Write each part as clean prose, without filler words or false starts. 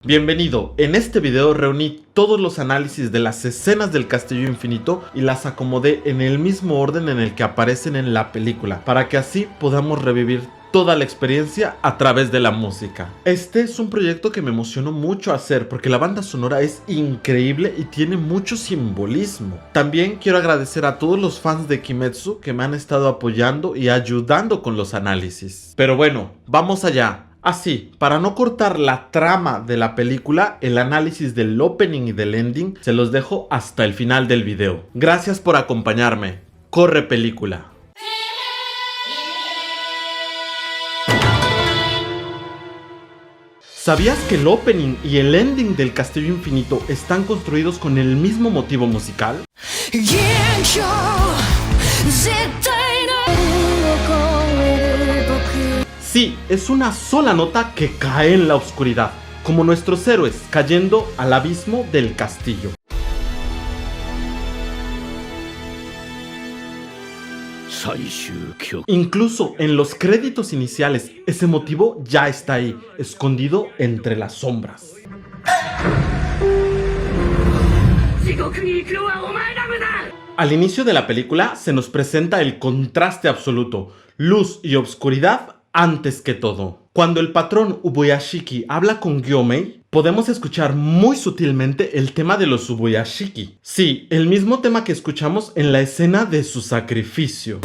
Bienvenido, en este video reuní todos los análisis de las escenas del Castillo Infinito y las acomodé en el mismo orden en el que aparecen en la película, para que así podamos revivir toda la experiencia a través de la música. Este es un proyecto que me emocionó mucho hacer porque la banda sonora es increíble y tiene mucho simbolismo. También quiero agradecer a todos los fans de Kimetsu que me han estado apoyando y ayudando con los análisis. Pero bueno, vamos allá. Así, para no cortar la trama de la película, el análisis del opening y del ending se los dejo hasta el final del video. Gracias por acompañarme. Corre película. ¿Sabías que el opening y el ending del Castillo Infinito están construidos con el mismo motivo musical? Sí, es una sola nota que cae en la oscuridad, como nuestros héroes cayendo al abismo del castillo. Incluso en los créditos iniciales, ese motivo ya está ahí, escondido entre las sombras. Al inicio de la película se nos presenta el contraste absoluto, luz y obscuridad antes que todo. Cuando el patrón Ubuyashiki habla con Gyomei, podemos escuchar muy sutilmente el tema de los Ubuyashiki. Sí, el mismo tema que escuchamos en la escena de su sacrificio.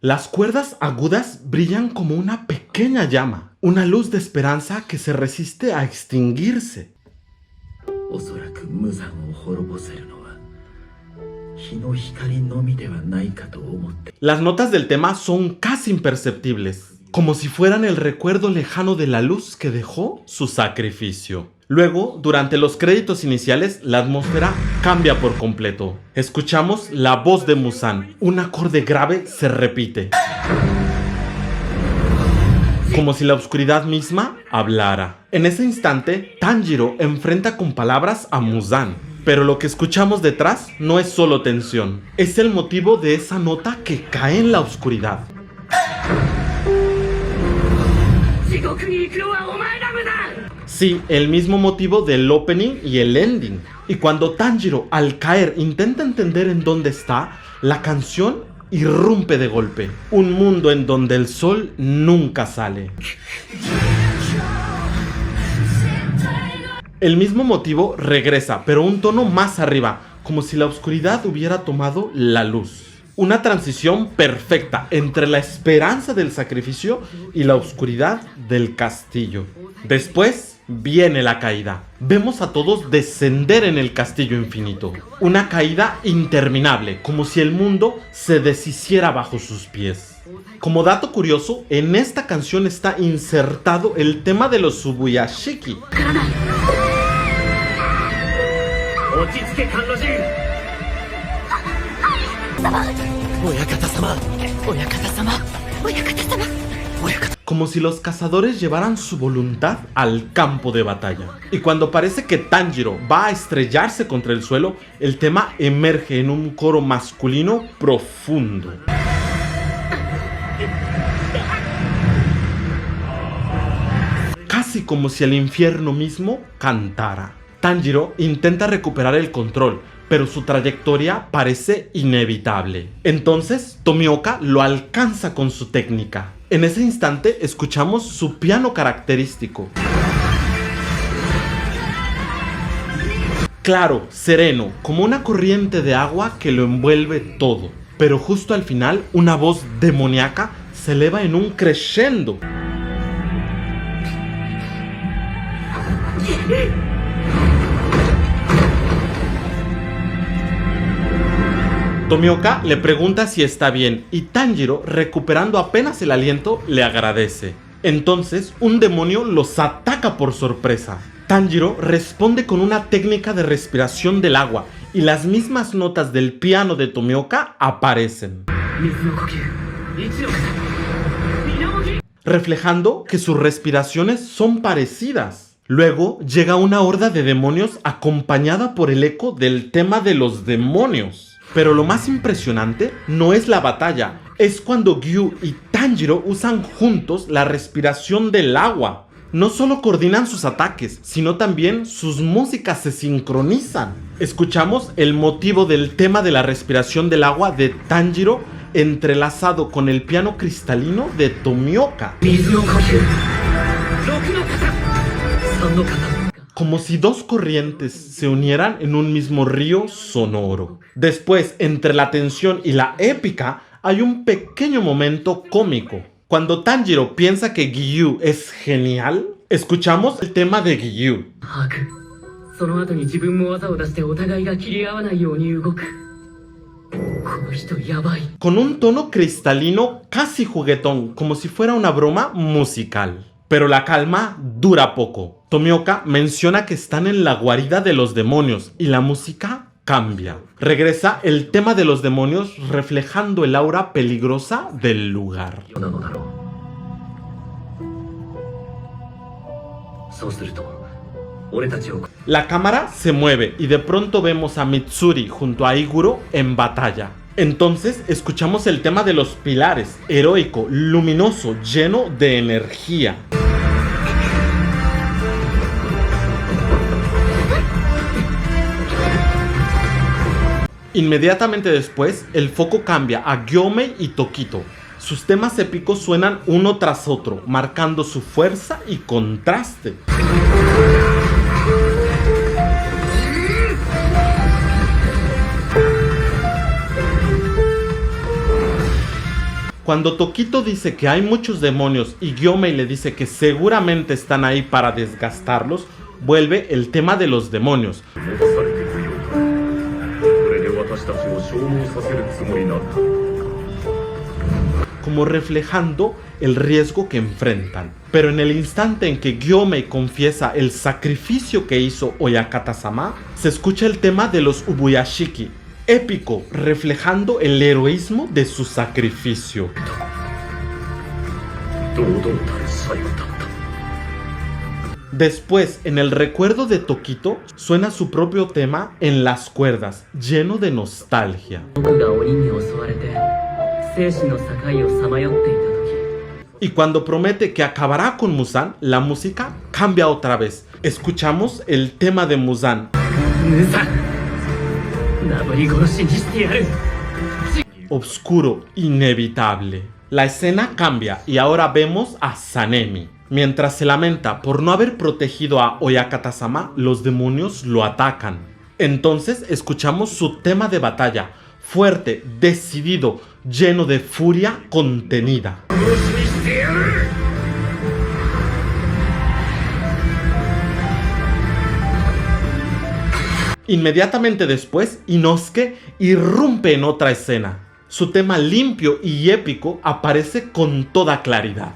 Las cuerdas agudas brillan como una pequeña llama, una luz de esperanza que se resiste a extinguirse. Las notas del tema son casi imperceptibles, como si fueran el recuerdo lejano de la luz que dejó su sacrificio. Luego, durante los créditos iniciales, la atmósfera cambia por completo. Escuchamos la voz de Muzan, un acorde grave se repite, como si la oscuridad misma hablara. En ese instante, Tanjiro enfrenta con palabras a Muzan. Pero lo que escuchamos detrás no es solo tensión, es el motivo de esa nota que cae en la oscuridad. Sí, el mismo motivo del opening y el ending. Y cuando Tanjiro al caer intenta entender en dónde está, la canción irrumpe de golpe. Un mundo en donde el sol nunca sale. El mismo motivo regresa, pero un tono más arriba, como si la oscuridad hubiera tomado la luz. Una transición perfecta entre la esperanza del sacrificio y la oscuridad del castillo. Después viene la caída. Vemos a todos descender en el Castillo Infinito. Una caída interminable, como si el mundo se deshiciera bajo sus pies. Como dato curioso, en esta canción está insertado el tema de los Ubuyashiki. Como si los cazadores llevaran su voluntad al campo de batalla. Y cuando parece que Tanjiro va a estrellarse contra el suelo, el tema emerge en un coro masculino profundo. Casi como si el infierno mismo cantara. Tanjiro intenta recuperar el control, pero su trayectoria parece inevitable. Entonces, Tomioka lo alcanza con su técnica. En ese instante, escuchamos su piano característico. Claro, sereno, como una corriente de agua que lo envuelve todo. Pero justo al final, una voz demoníaca se eleva en un crescendo. Tomioka le pregunta si está bien y Tanjiro, recuperando apenas el aliento, le agradece. Entonces, un demonio los ataca por sorpresa. Tanjiro responde con una técnica de respiración del agua y las mismas notas del piano de Tomioka aparecen, reflejando que sus respiraciones son parecidas. Luego llega una horda de demonios acompañada por el eco del tema de los demonios. Pero lo más impresionante no es la batalla, es cuando Gyu y Tanjiro usan juntos la respiración del agua. No solo coordinan sus ataques, sino también sus músicas se sincronizan. Escuchamos el motivo del tema de la respiración del agua de Tanjiro entrelazado con el piano cristalino de Tomioka. Como si dos corrientes se unieran en un mismo río sonoro. Después, entre la tensión y la épica, hay un pequeño momento cómico. Cuando Tanjiro piensa que Giyu es genial, escuchamos el tema de Giyu. Con un tono cristalino casi juguetón, como si fuera una broma musical. Pero la calma dura poco. Tomioka menciona que están en la guarida de los demonios y la música cambia. Regresa el tema de los demonios reflejando el aura peligrosa del lugar. La cámara se mueve y de pronto vemos a Mitsuri junto a Iguro en batalla. Entonces escuchamos el tema de los pilares, heroico, luminoso, lleno de energía. Inmediatamente después, el foco cambia a Gyomei y Tokito. Sus temas épicos suenan uno tras otro, marcando su fuerza y contraste. Cuando Tokito dice que hay muchos demonios y Gyomei le dice que seguramente están ahí para desgastarlos, vuelve el tema de los demonios. Como reflejando el riesgo que enfrentan. Pero en el instante en que Gyomei confiesa el sacrificio que hizo Oyakata-sama, se escucha el tema de los Ubuyashiki, épico, reflejando el heroísmo de su sacrificio. Después, en el recuerdo de Tokito, suena su propio tema en las cuerdas, lleno de nostalgia. Y cuando promete que acabará con Muzan, la música cambia otra vez. Escuchamos el tema de Muzan. Oscuro, inevitable. La escena cambia y ahora vemos a Sanemi. Mientras se lamenta por no haber protegido a Oyakata-sama, los demonios lo atacan. Entonces escuchamos su tema de batalla, fuerte, decidido, lleno de furia contenida. Inmediatamente después, Inosuke irrumpe en otra escena. Su tema limpio y épico aparece con toda claridad.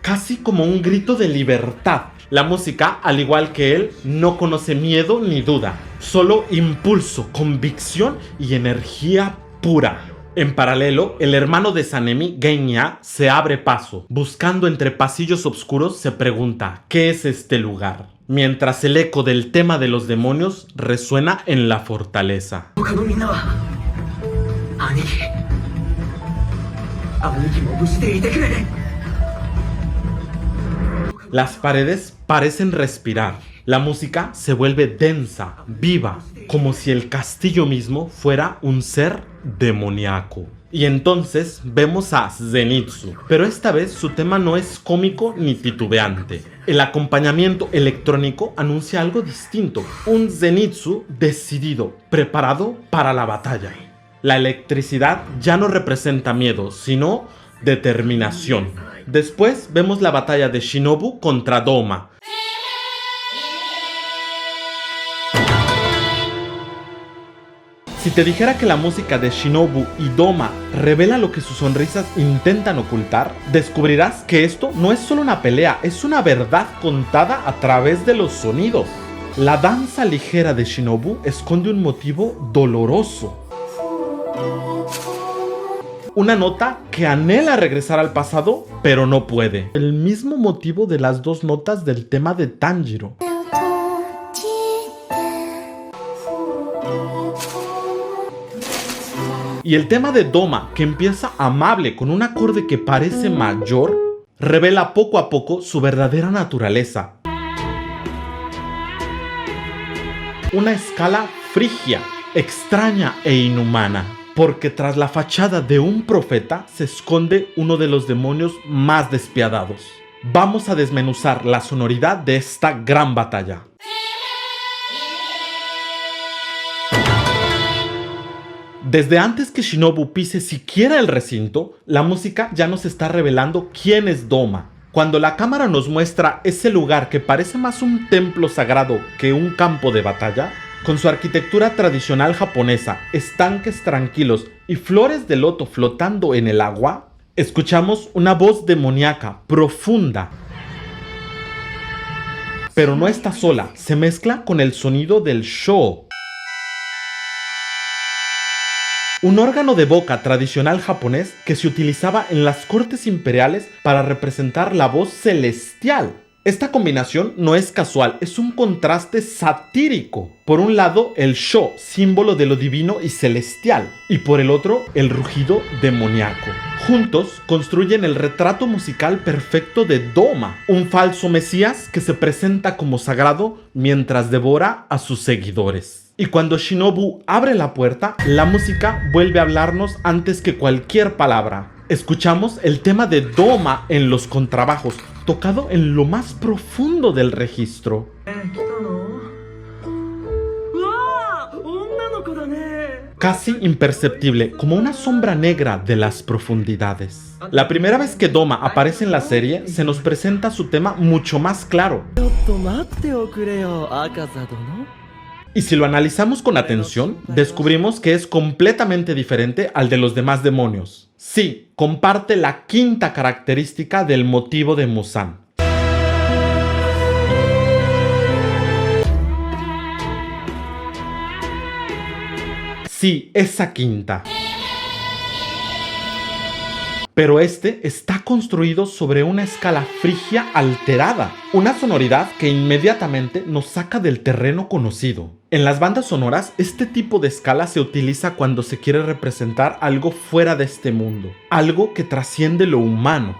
Casi como un grito de libertad. La música, al igual que él, no conoce miedo ni duda, solo impulso, convicción y energía pura. En paralelo, el hermano de Sanemi, Genya, se abre paso. Buscando entre pasillos oscuros, se pregunta, ¿qué es este lugar? Mientras el eco del tema de los demonios resuena en la fortaleza. Las paredes parecen respirar. La música se vuelve densa, viva, como si el castillo mismo fuera un ser demoníaco. Y entonces vemos a Zenitsu, pero esta vez su tema no es cómico ni titubeante. El acompañamiento electrónico anuncia algo distinto, un Zenitsu decidido, preparado para la batalla. La electricidad ya no representa miedo, sino determinación. Después vemos la batalla de Shinobu contra Doma. Si te dijera que la música de Shinobu y Doma revela lo que sus sonrisas intentan ocultar, descubrirás que esto no es solo una pelea, es una verdad contada a través de los sonidos. La danza ligera de Shinobu esconde un motivo doloroso. Una nota que anhela regresar al pasado, pero no puede. El mismo motivo de las dos notas del tema de Tanjiro. Y el tema de Doma, que empieza amable con un acorde que parece mayor, revela poco a poco su verdadera naturaleza. Una escala frigia, extraña e inhumana, porque tras la fachada de un profeta se esconde uno de los demonios más despiadados. Vamos a desmenuzar la sonoridad de esta gran batalla. Desde antes que Shinobu pise siquiera el recinto, la música ya nos está revelando quién es Doma. Cuando la cámara nos muestra ese lugar que parece más un templo sagrado que un campo de batalla, con su arquitectura tradicional japonesa, estanques tranquilos y flores de loto flotando en el agua, escuchamos una voz demoníaca, profunda. Pero no está sola, se mezcla con el sonido del sho, un órgano de boca tradicional japonés que se utilizaba en las cortes imperiales para representar la voz celestial. Esta combinación no es casual, es un contraste satírico. Por un lado, el sho, símbolo de lo divino y celestial, y por el otro, el rugido demoníaco. Juntos construyen el retrato musical perfecto de Doma, un falso mesías que se presenta como sagrado mientras devora a sus seguidores. Y cuando Shinobu abre la puerta, la música vuelve a hablarnos antes que cualquier palabra. Escuchamos el tema de Doma en los contrabajos, tocado en lo más profundo del registro. Casi imperceptible, como una sombra negra de las profundidades. La primera vez que Doma aparece en la serie, se nos presenta su tema mucho más claro. Y si lo analizamos con atención, descubrimos que es completamente diferente al de los demás demonios. Sí, comparte la quinta característica del motivo de Muzan. Sí, esa quinta. Pero este está construido sobre una escala frigia alterada, una sonoridad que inmediatamente nos saca del terreno conocido. En las bandas sonoras, este tipo de escala se utiliza cuando se quiere representar algo fuera de este mundo, algo que trasciende lo humano.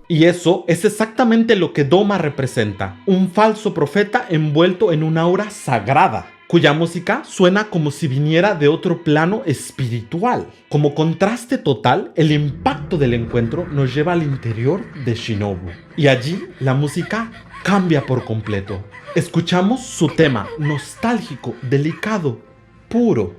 Y eso es exactamente lo que Doma representa, un falso profeta envuelto en una aura sagrada, cuya música suena como si viniera de otro plano espiritual. Como contraste total, el impacto del encuentro nos lleva al interior de Shinobu. Y allí la música cambia por completo. Escuchamos su tema, nostálgico, delicado, puro.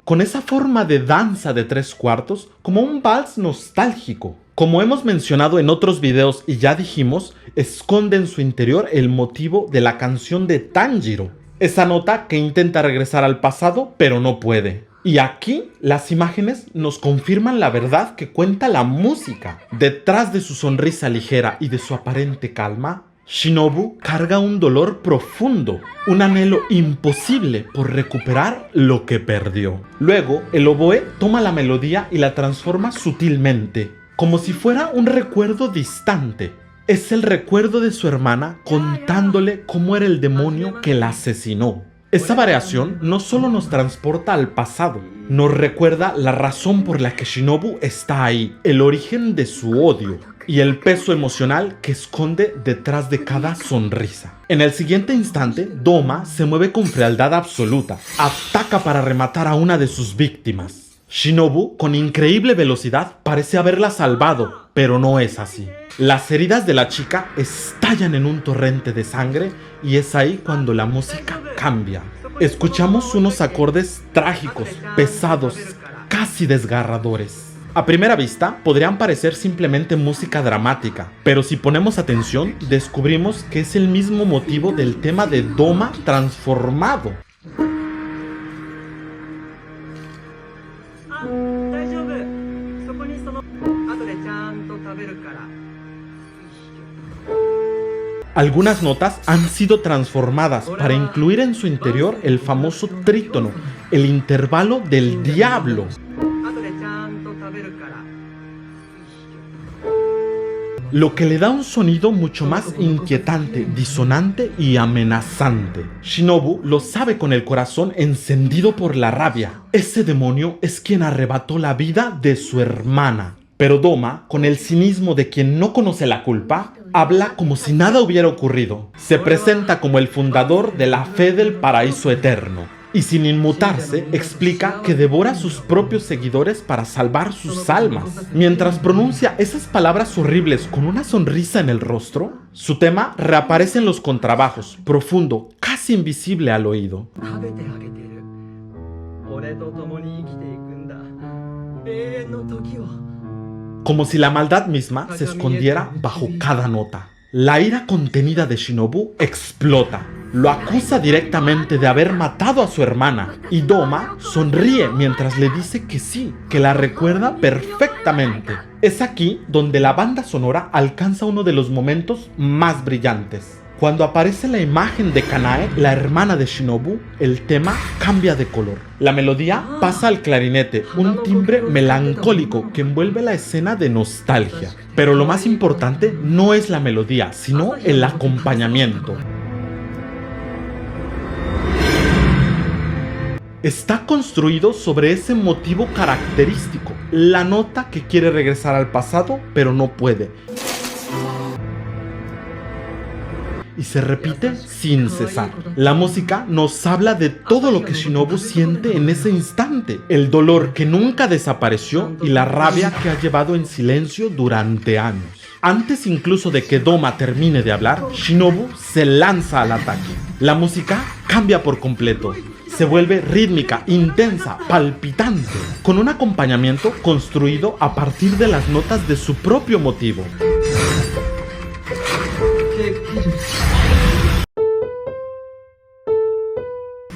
Con esa forma de danza de 3/4, como un vals nostálgico. Como hemos mencionado en otros videos y ya dijimos, esconde en su interior el motivo de la canción de Tanjiro. Esa nota que intenta regresar al pasado, pero no puede. Y aquí las imágenes nos confirman la verdad que cuenta la música. Detrás de su sonrisa ligera y de su aparente calma, Shinobu carga un dolor profundo, un anhelo imposible por recuperar lo que perdió. Luego, el oboe toma la melodía y la transforma sutilmente, como si fuera un recuerdo distante. Es el recuerdo de su hermana contándole cómo era el demonio que la asesinó. Esa variación no solo nos transporta al pasado, nos recuerda la razón por la que Shinobu está ahí, el origen de su odio y el peso emocional que esconde detrás de cada sonrisa. En el siguiente instante, Doma se mueve con frialdad absoluta, ataca para rematar a una de sus víctimas. Shinobu, con increíble velocidad, parece haberla salvado, pero no es así. Las heridas de la chica estallan en un torrente de sangre y es ahí cuando la música cambia. Escuchamos unos acordes trágicos, pesados, casi desgarradores. A primera vista, podrían parecer simplemente música dramática, pero si ponemos atención, descubrimos que es el mismo motivo del tema de Doma transformado. Algunas notas han sido transformadas para incluir en su interior el famoso trítono, el intervalo del diablo. lo que le da un sonido mucho más inquietante, disonante y amenazante. Shinobu lo sabe con el corazón encendido por la rabia. Ese demonio es quien arrebató la vida de su hermana. Pero Doma, con el cinismo de quien no conoce la culpa, habla como si nada hubiera ocurrido. Se presenta como el fundador de la fe del paraíso eterno. Y sin inmutarse, explica que devora a sus propios seguidores para salvar sus almas. Mientras pronuncia esas palabras horribles con una sonrisa en el rostro, su tema reaparece en los contrabajos, profundo, casi invisible al oído. Como si la maldad misma se escondiera bajo cada nota. La ira contenida de Shinobu explota. Lo acusa directamente de haber matado a su hermana y Doma sonríe mientras le dice que sí, que la recuerda perfectamente. Es aquí donde la banda sonora alcanza uno de los momentos más brillantes. Cuando aparece la imagen de Kanae, la hermana de Shinobu, el tema cambia de color. La melodía pasa al clarinete, un timbre melancólico que envuelve la escena de nostalgia. Pero lo más importante no es la melodía, sino el acompañamiento. Está construido sobre ese motivo característico, la nota que quiere regresar al pasado, pero no puede. Y se repite sin cesar. La música nos habla de todo lo que Shinobu siente en ese instante, el dolor que nunca desapareció y la rabia que ha llevado en silencio durante años. Antes incluso de que Doma termine de hablar, Shinobu se lanza al ataque. La música cambia por completo. Se vuelve rítmica, intensa, palpitante, con un acompañamiento construido a partir de las notas de su propio motivo.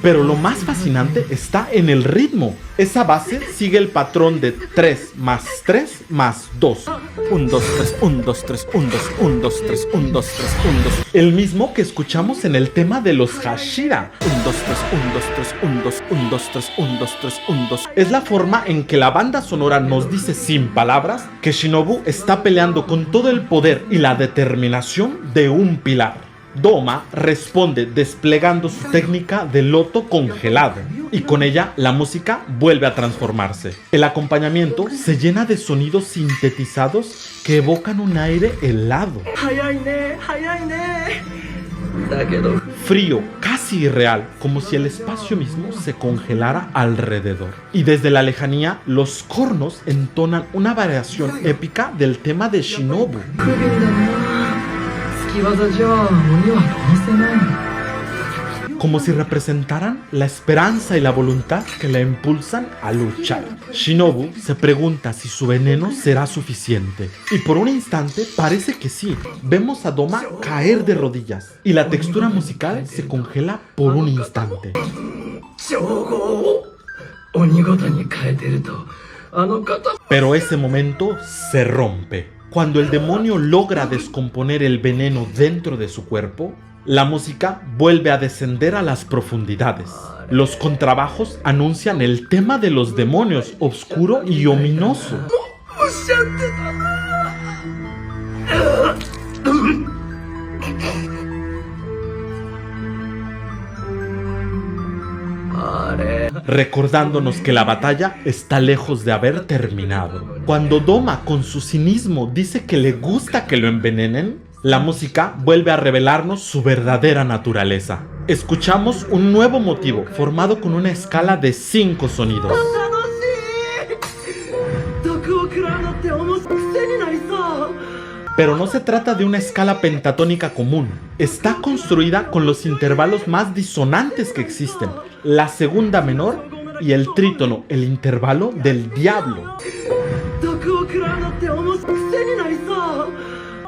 Pero lo más fascinante está en el ritmo. Esa base sigue el patrón de 3 más 3 más 2. 1, 2, 3, 1, 2, 3, 1, 2, 1, 2, 3, 1, 2, 3, 1, 2. El mismo que escuchamos en el tema de los Hashira. 1, 2, 3, 1, 2, 3, 1, 2, 1, 2, 3, 1, 2, 3, 1, 2. Es la forma en que la banda sonora nos dice sin palabras que Shinobu está peleando con todo el poder y la determinación de un pilar. Doma responde desplegando su técnica de loto congelado y con ella la música vuelve a transformarse. El acompañamiento se llena de sonidos sintetizados que evocan un aire helado, frío, casi irreal, como si el espacio mismo se congelara alrededor. Y desde la lejanía, los cornos entonan una variación épica del tema de Shinobu. Como si representaran la esperanza y la voluntad que la impulsan a luchar. Shinobu se pregunta si su veneno será suficiente. Y por un instante parece que sí. Vemos a Doma caer de rodillas. Y la textura musical se congela por un instante. Pero ese momento se rompe. Cuando el demonio logra descomponer el veneno dentro de su cuerpo, la música vuelve a descender a las profundidades. Los contrabajos anuncian el tema de los demonios, oscuro y ominoso. Recordándonos que la batalla está lejos de haber terminado. Cuando Doma con su cinismo dice que le gusta que lo envenenen, la música vuelve a revelarnos su verdadera naturaleza. Escuchamos un nuevo motivo formado con una escala de 5 sonidos. Pero no se trata de una escala pentatónica común. Está construida con los intervalos más disonantes que existen, la segunda menor y el trítono, el intervalo del diablo.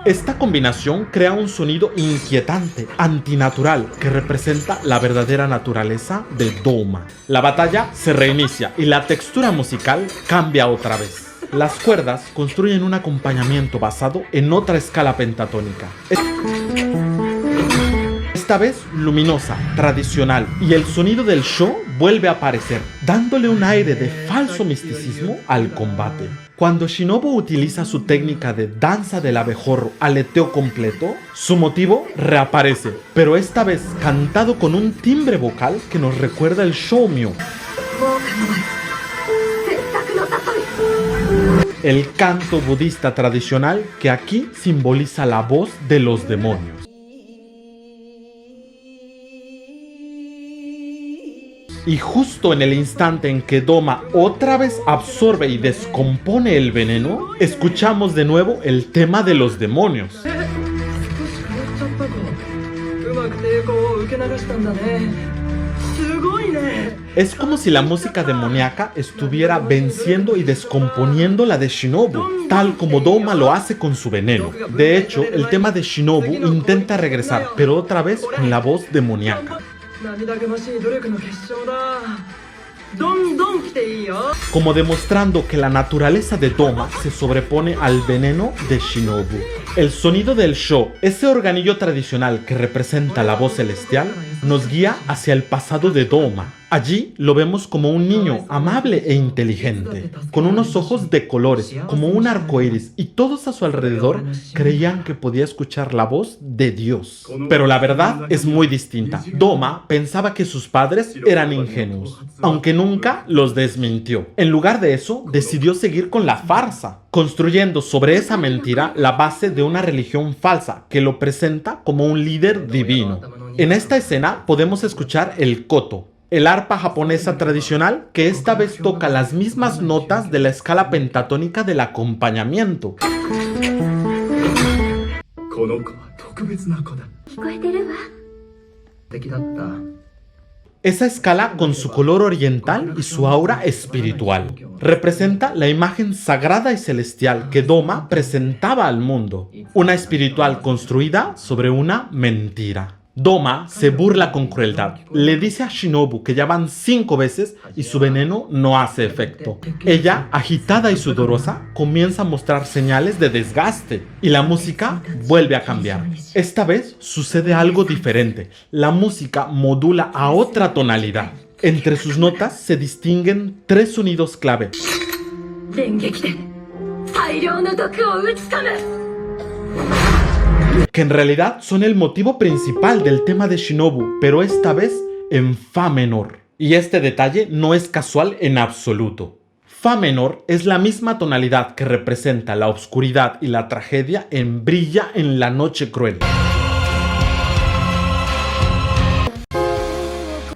Esta combinación crea un sonido inquietante, antinatural, que representa la verdadera naturaleza de Doma. La batalla se reinicia y la textura musical cambia otra vez. Las cuerdas construyen un acompañamiento basado en otra escala pentatónica. Esta vez luminosa, tradicional, y el sonido del show vuelve a aparecer, dándole un aire de falso misticismo al combate. Cuando Shinobu utiliza su técnica de danza del abejorro aleteo completo, su motivo reaparece, pero esta vez cantado con un timbre vocal que nos recuerda el Shōmyō, el canto budista tradicional que aquí simboliza la voz de los demonios. Y justo en el instante en que Doma otra vez absorbe y descompone el veneno, escuchamos de nuevo el tema de los demonios. Es como si la música demoníaca estuviera venciendo y descomponiendo la de Shinobu, tal como Doma lo hace con su veneno. De hecho, el tema de Shinobu intenta regresar, pero otra vez con la voz demoníaca. Como demostrando que la naturaleza de Doma se sobrepone al veneno de Shinobu. El sonido del sho, ese organillo tradicional que representa la voz celestial, nos guía hacia el pasado de Doma. Allí lo vemos como un niño amable e inteligente, con unos ojos de colores, como un arco iris, y todos a su alrededor creían que podía escuchar la voz de Dios. Pero la verdad es muy distinta. Doma pensaba que sus padres eran ingenuos, aunque nunca los desmintió. En lugar de eso, decidió seguir con la farsa, construyendo sobre esa mentira la base de una religión falsa que lo presenta como un líder divino. En esta escena podemos escuchar el koto, el arpa japonesa tradicional que esta vez toca las mismas notas de la escala pentatónica del acompañamiento. Esa escala, con su color oriental y su aura espiritual, representa la imagen sagrada y celestial que Doma presentaba al mundo, una espiritual construida sobre una mentira. Doma se burla con crueldad, le dice a Shinobu que ya van 5 veces y su veneno no hace efecto. Ella, agitada y sudorosa, comienza a mostrar señales de desgaste y la música vuelve a cambiar. Esta vez sucede algo diferente, la música modula a otra tonalidad. Entre sus notas se distinguen 3 sonidos clave, que en realidad son el motivo principal del tema de Shinobu, pero esta vez en fa menor. Y este detalle no es casual en absoluto. Fa menor es la misma tonalidad que representa la oscuridad y la tragedia en Brilla en la noche cruel.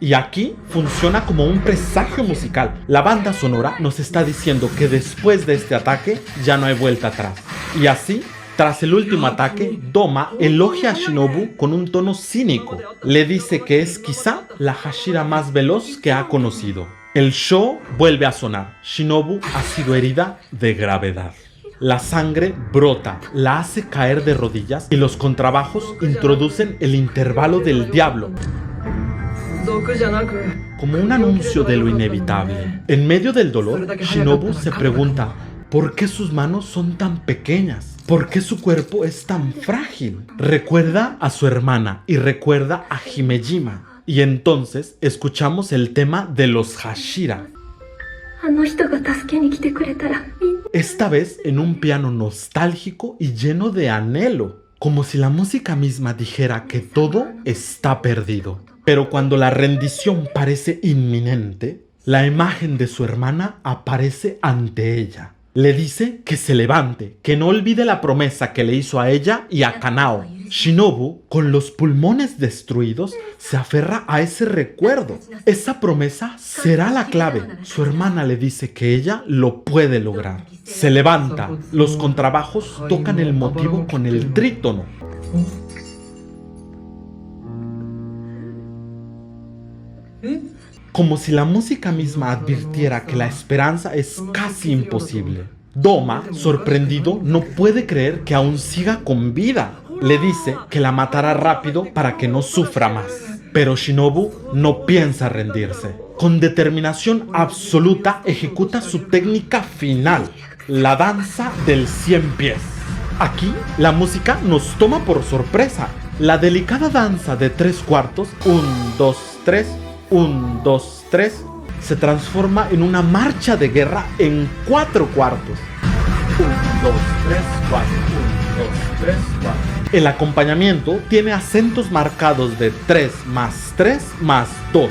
Y aquí funciona como un presagio musical. La banda sonora nos está diciendo que después de este ataque ya no hay vuelta atrás. Y así, tras el último ataque, Doma elogia a Shinobu con un tono cínico. Le dice que es quizá la Hashira más veloz que ha conocido. El sho vuelve a sonar. Shinobu ha sido herida de gravedad. La sangre brota, la hace caer de rodillas y los contrabajos introducen el intervalo del diablo, como un anuncio de lo inevitable. En medio del dolor, Shinobu se pregunta ¿por qué sus manos son tan pequeñas? ¿Por qué su cuerpo es tan frágil? Recuerda a su hermana y recuerda a Himejima. Y entonces escuchamos el tema de los Hashira. Esta vez en un piano nostálgico y lleno de anhelo, como si la música misma dijera que todo está perdido. Pero cuando la rendición parece inminente, la imagen de su hermana aparece ante ella. Le dice que se levante, que no olvide la promesa que le hizo a ella y a Kanao. Shinobu, con los pulmones destruidos, se aferra a ese recuerdo. Esa promesa será la clave. Su hermana le dice que ella lo puede lograr. Se levanta. Los contrabajos tocan el motivo con el trítono. Como si la música misma advirtiera que la esperanza es casi imposible. Doma, sorprendido, no puede creer que aún siga con vida. Le dice que la matará rápido para que no sufra más. Pero Shinobu no piensa rendirse. Con determinación absoluta ejecuta su técnica final, la danza del 100 pies. Aquí, la música nos toma por sorpresa. La delicada danza de 3/4, 1, 2, 3... 1, 2, 3, se transforma en una marcha de guerra en 4/4. 1, 2, 3, 4. 1, 2, 3, 4. El acompañamiento tiene acentos marcados de 3 más 3 más 2.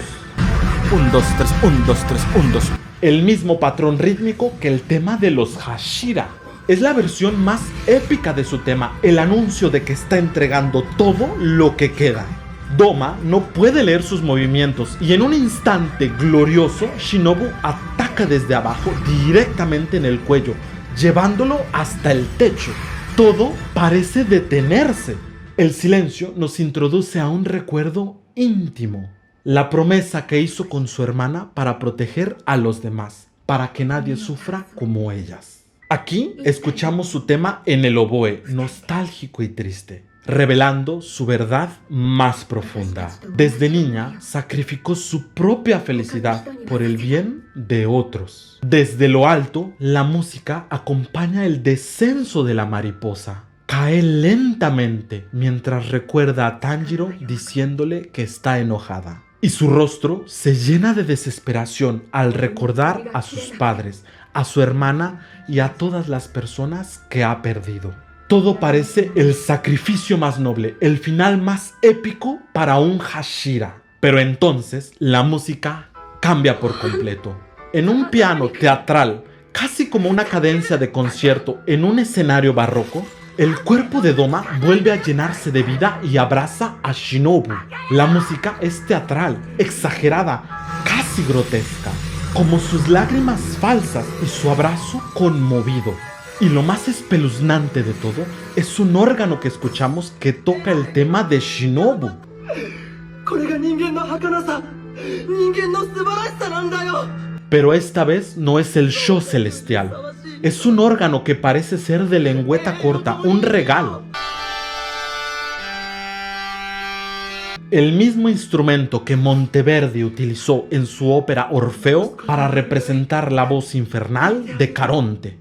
1, 2, 3, 1, 2, 3, 1, 2. El mismo patrón rítmico que el tema de los Hashira. Es la versión más épica de su tema, el anuncio de que está entregando todo lo que queda. Doma no puede leer sus movimientos y en un instante glorioso, Shinobu ataca desde abajo directamente en el cuello, llevándolo hasta el techo. Todo parece detenerse. El silencio nos introduce a un recuerdo íntimo. La promesa que hizo con su hermana para proteger a los demás, para que nadie sufra como ellas. Aquí escuchamos su tema en el oboe, nostálgico y triste, revelando su verdad más profunda. Desde niña sacrificó su propia felicidad por el bien de otros. Desde lo alto, la música acompaña el descenso de la mariposa. Cae lentamente mientras recuerda a Tanjiro diciéndole que está enojada. Y su rostro se llena de desesperación al recordar a sus padres, a su hermana y a todas las personas que ha perdido. Todo parece el sacrificio más noble, el final más épico para un Hashira. Pero entonces la música cambia por completo. En un piano teatral, casi como una cadencia de concierto en un escenario barroco, el cuerpo de Doma vuelve a llenarse de vida y abraza a Shinobu. La música es teatral, exagerada, casi grotesca, como sus lágrimas falsas y su abrazo conmovido. Y lo más espeluznante de todo es un órgano que escuchamos que toca el tema de Shinobu. Pero esta vez no es el Sho celestial. Es un órgano que parece ser de lengüeta corta, un regalo. El mismo instrumento que Monteverdi utilizó en su ópera Orfeo para representar la voz infernal de Caronte.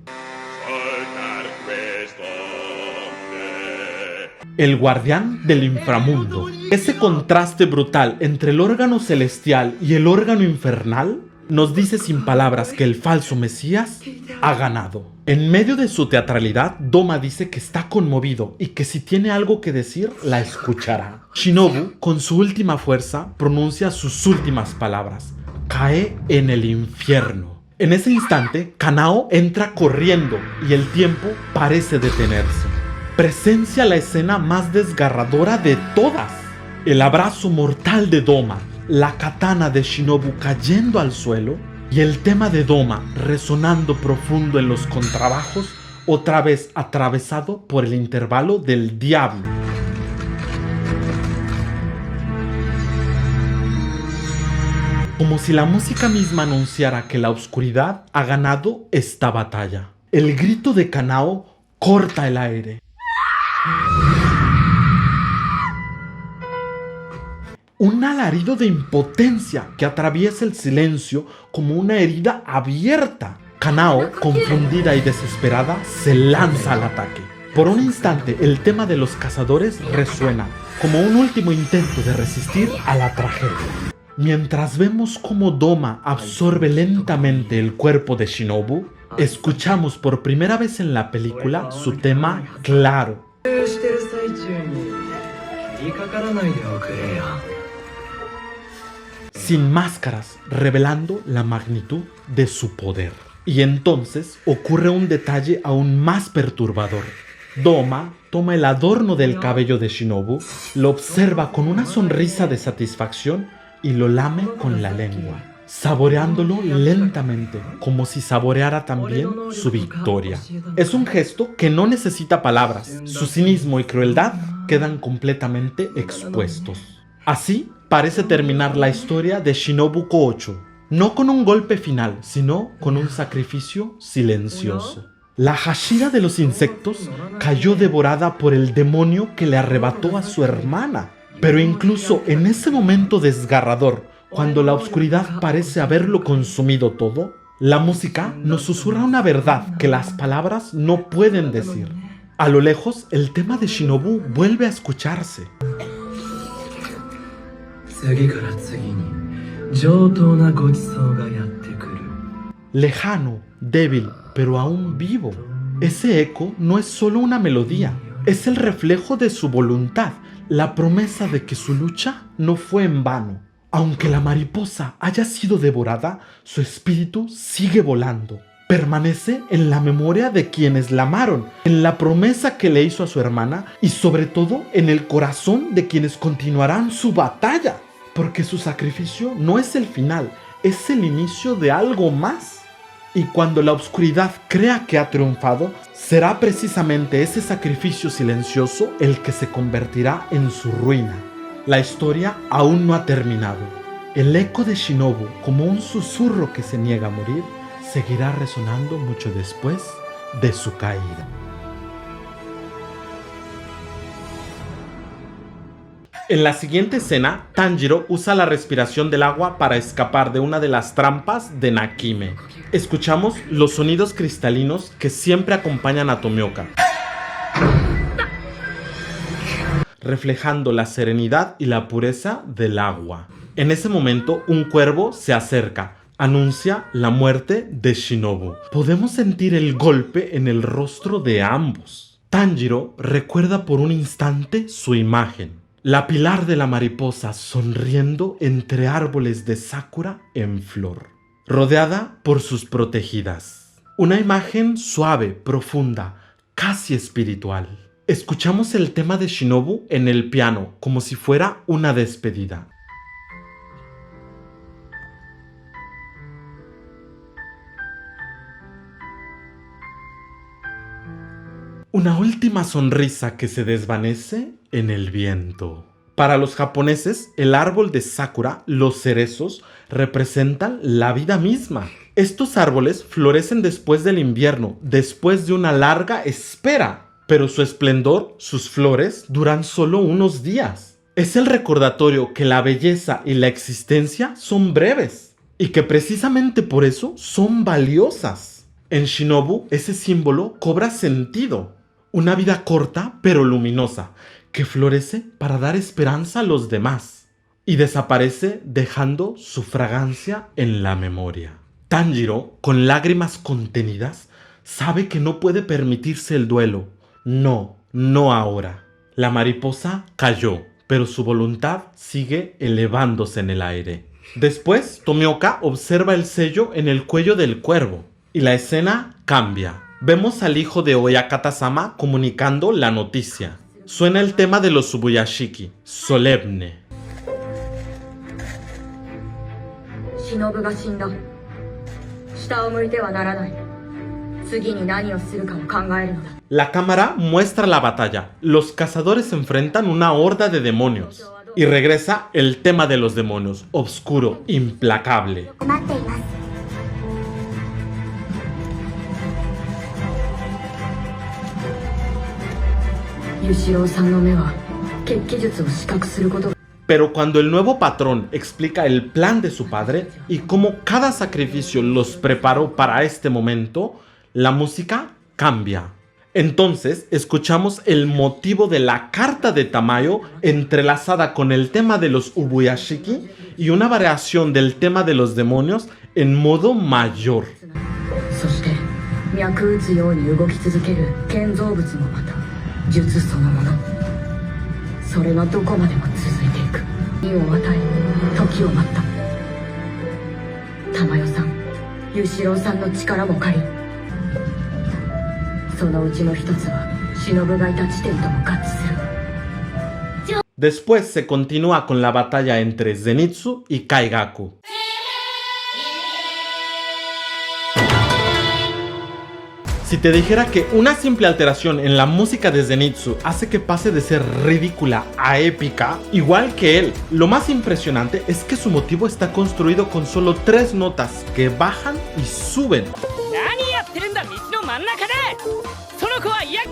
El guardián del inframundo. Ese contraste brutal entre el órgano celestial y el órgano infernal nos dice sin palabras que el falso Mesías ha ganado. En medio de su teatralidad, Doma dice que está conmovido y que si tiene algo que decir, la escuchará. Shinobu, con su última fuerza, pronuncia sus últimas palabras. Cae en el infierno. En ese instante, Kanao entra corriendo y el tiempo parece detenerse. Presencia la escena más desgarradora de todas. El abrazo mortal de Doma, la katana de Shinobu cayendo al suelo y el tema de Doma resonando profundo en los contrabajos, otra vez atravesado por el intervalo del diablo. Como si la música misma anunciara que la oscuridad ha ganado esta batalla. El grito de Kanao corta el aire. Un alarido de impotencia que atraviesa el silencio como una herida abierta. Kanao, confundida y desesperada, se lanza al ataque. Por un instante, el tema de los cazadores resuena, como un último intento de resistir a la tragedia. Mientras vemos cómo Doma absorbe lentamente el cuerpo de Shinobu, escuchamos por primera vez en la película su tema claro. Sin máscaras, revelando la magnitud de su poder. Y entonces ocurre un detalle aún más perturbador. Doma toma el adorno del cabello de Shinobu, lo observa con una sonrisa de satisfacción y lo lame con la lengua, saboreándolo lentamente, como si saboreara también su victoria. Es un gesto que no necesita palabras. Su cinismo y crueldad quedan completamente expuestos. Así parece terminar la historia de Shinobu Koucho, no con un golpe final, sino con un sacrificio silencioso. La Hashira de los insectos cayó devorada por el demonio que le arrebató a su hermana. Pero incluso en ese momento desgarrador, cuando la oscuridad parece haberlo consumido todo, la música nos susurra una verdad que las palabras no pueden decir. A lo lejos, el tema de Shinobu vuelve a escucharse. Lejano, débil, pero aún vivo. Ese eco no es solo una melodía, es el reflejo de su voluntad, la promesa de que su lucha no fue en vano. Aunque la mariposa haya sido devorada, su espíritu sigue volando. Permanece en la memoria de quienes la amaron, en la promesa que le hizo a su hermana y sobre todo en el corazón de quienes continuarán su batalla. Porque su sacrificio no es el final, es el inicio de algo más. Y cuando la oscuridad crea que ha triunfado, será precisamente ese sacrificio silencioso el que se convertirá en su ruina. La historia aún no ha terminado. El eco de Shinobu, como un susurro que se niega a morir, seguirá resonando mucho después de su caída. En la siguiente escena, Tanjiro usa la respiración del agua para escapar de una de las trampas de Nakime. Escuchamos los sonidos cristalinos que siempre acompañan a Tomioka, reflejando la serenidad y la pureza del agua. En ese momento, un cuervo se acerca, anuncia la muerte de Shinobu. Podemos sentir el golpe en el rostro de ambos. Tanjiro recuerda por un instante su imagen. La pilar de la mariposa sonriendo entre árboles de sakura en flor, rodeada por sus protegidas. Una imagen suave, profunda, casi espiritual. Escuchamos el tema de Shinobu en el piano como si fuera una despedida. Una última sonrisa que se desvanece en el viento. Para los japoneses, el árbol de sakura, los cerezos, representan la vida misma. Estos árboles florecen después del invierno, después de una larga espera, pero su esplendor, sus flores, duran solo unos días. Es el recordatorio que la belleza y la existencia son breves, y que precisamente por eso son valiosas. En Shinobu, ese símbolo cobra sentido. Una vida corta pero luminosa, que florece para dar esperanza a los demás y desaparece dejando su fragancia en la memoria. Tanjiro, con lágrimas contenidas, sabe que no puede permitirse el duelo. No ahora. La mariposa cayó, pero su voluntad sigue elevándose en el aire. Después, Tomioka observa el sello en el cuello del cuervo y la escena cambia. Vemos al hijo de Oyakata-sama comunicando la noticia. Suena el tema de los Subuyashiki, solemne. La cámara muestra la batalla. Los cazadores enfrentan una horda de demonios. Y regresa el tema de los demonios, oscuro, implacable. Pero cuando el nuevo patrón explica el plan de su padre y cómo cada sacrificio los preparó para este momento, la música cambia. Entonces escuchamos el motivo de la carta de Tamayo entrelazada con el tema de los Ubuyashiki y una variación del tema de los demonios en modo mayor. Después se continúa con la batalla entre Zenitsu y Kaigaku. Si te dijera que una simple alteración en la música de Zenitsu hace que pase de ser ridícula a épica, igual que él, lo más impresionante es que su motivo está construido con solo 3 notas que bajan y suben.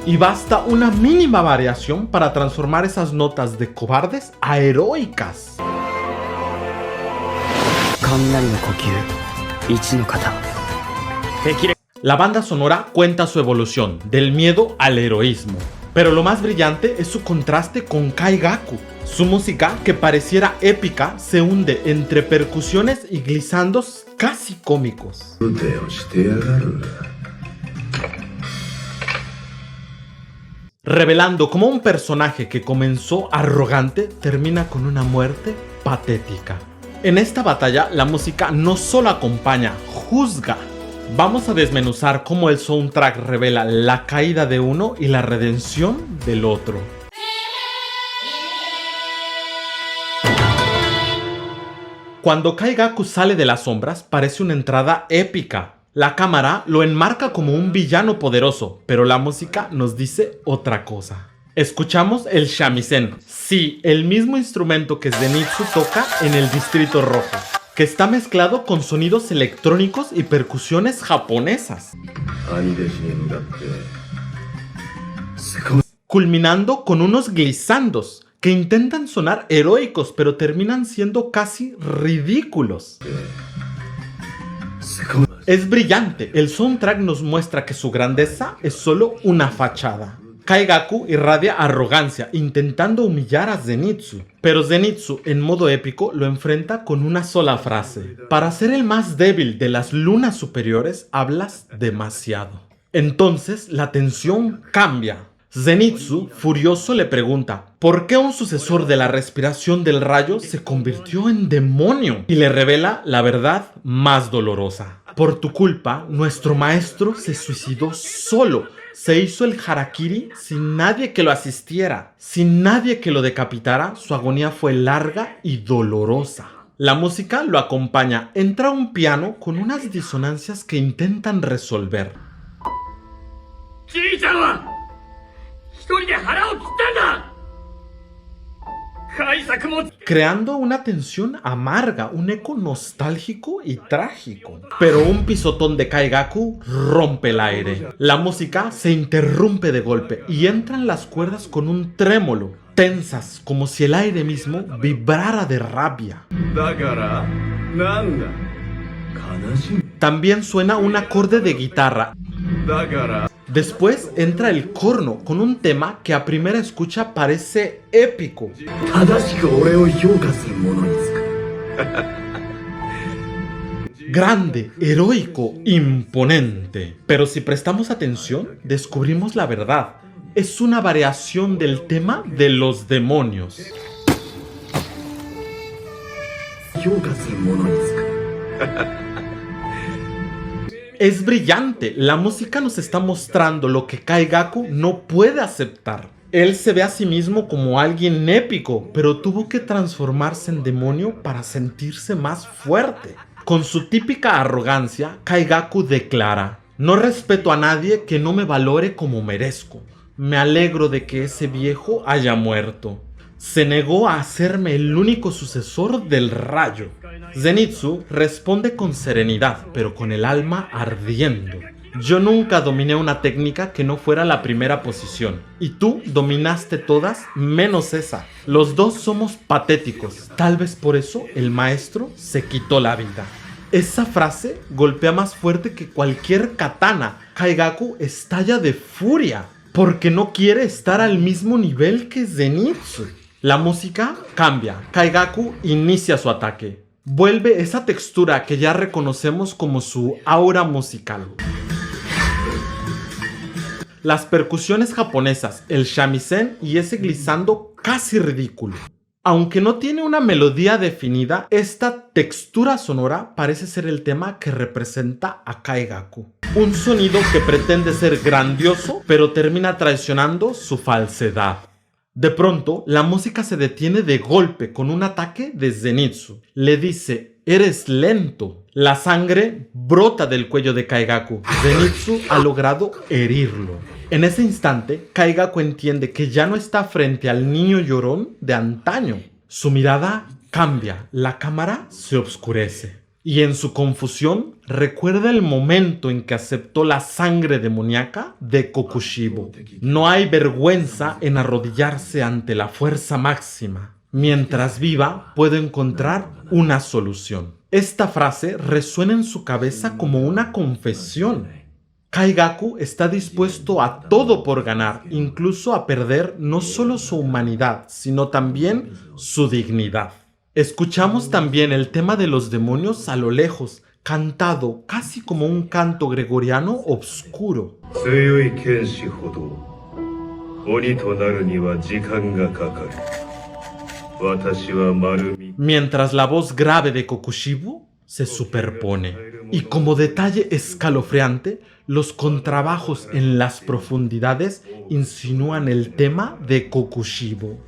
Y basta una mínima variación para transformar esas notas de cobardes a heroicas. La banda sonora cuenta su evolución, del miedo al heroísmo. Pero lo más brillante es su contraste con Kaigaku. Su música, que pareciera épica, se hunde entre percusiones y glissandos casi cómicos. revelando cómo un personaje que comenzó arrogante termina con una muerte patética. En esta batalla, la música no solo acompaña, juzga. Vamos a desmenuzar cómo el soundtrack revela la caída de uno y la redención del otro. Cuando Kaigaku sale de las sombras, parece una entrada épica. La cámara lo enmarca como un villano poderoso, pero la música nos dice otra cosa. Escuchamos el shamisen, sí, el mismo instrumento que Zenitsu toca en el Distrito Rojo, que está mezclado con sonidos electrónicos y percusiones japonesas, culminando con unos glissandos que intentan sonar heroicos, pero terminan siendo casi ridículos. Es brillante, el soundtrack nos muestra que su grandeza es solo una fachada. Kaigaku irradia arrogancia, intentando humillar a Zenitsu, pero Zenitsu, en modo épico, lo enfrenta con una sola frase: para ser el más débil de las lunas superiores, hablas demasiado. Entonces, la tensión cambia. Zenitsu, furioso, le pregunta ¿por qué un sucesor de la respiración del rayo se convirtió en demonio? Y le revela la verdad más dolorosa. Por tu culpa, nuestro maestro se suicidó solo. Se hizo el harakiri sin nadie que lo asistiera. Sin nadie que lo decapitara, su agonía fue larga y dolorosa. La música lo acompaña. Entra un piano con unas disonancias que intentan resolver. Creando una tensión amarga, un eco nostálgico y trágico. Pero un pisotón de Kaigaku rompe el aire. La música se interrumpe de golpe y entran las cuerdas con un trémolo, tensas, como si el aire mismo vibrara de rabia. También suena un acorde de guitarra. Después entra el corno con un tema que a primera escucha parece épico. Grande, heroico, imponente. Pero si prestamos atención, descubrimos la verdad. Es una variación del tema de los demonios. Es brillante, la música nos está mostrando lo que Kaigaku no puede aceptar. Él se ve a sí mismo como alguien épico, pero tuvo que transformarse en demonio para sentirse más fuerte. Con su típica arrogancia, Kaigaku declara: no respeto a nadie que no me valore como merezco. Me alegro de que ese viejo haya muerto. Se negó a hacerme el único sucesor del rayo. Zenitsu responde con serenidad, pero con el alma ardiendo. Yo nunca dominé una técnica que no fuera la primera posición, y tú dominaste todas menos esa. Los dos somos patéticos, tal vez por eso el maestro se quitó la vida. Esa frase golpea más fuerte que cualquier katana. Kaigaku estalla de furia, porque no quiere estar al mismo nivel que Zenitsu. La música cambia. Kaigaku inicia su ataque. Vuelve esa textura que ya reconocemos como su aura musical. Las percusiones japonesas, el shamisen y ese glissando casi ridículo. Aunque no tiene una melodía definida, esta textura sonora parece ser el tema que representa a Kaigaku. Un sonido que pretende ser grandioso, pero termina traicionando su falsedad. De pronto, la música se detiene de golpe con un ataque de Zenitsu. Le dice: eres lento. La sangre brota del cuello de Kaigaku. Zenitsu ha logrado herirlo. En ese instante, Kaigaku entiende que ya no está frente al niño llorón de antaño. Su mirada cambia, la cámara se oscurece. Y en su confusión, recuerda el momento en que aceptó la sangre demoníaca de Kokushibo. No hay vergüenza en arrodillarse ante la fuerza máxima. Mientras viva, puedo encontrar una solución. Esta frase resuena en su cabeza como una confesión. Kaigaku está dispuesto a todo por ganar, incluso a perder no solo su humanidad, sino también su dignidad. Escuchamos también el tema de los demonios a lo lejos, cantado casi como un canto gregoriano obscuro. Mientras la voz grave de Kokushibo se superpone. Y como detalle escalofriante, los contrabajos en las profundidades insinúan el tema de Kokushibo.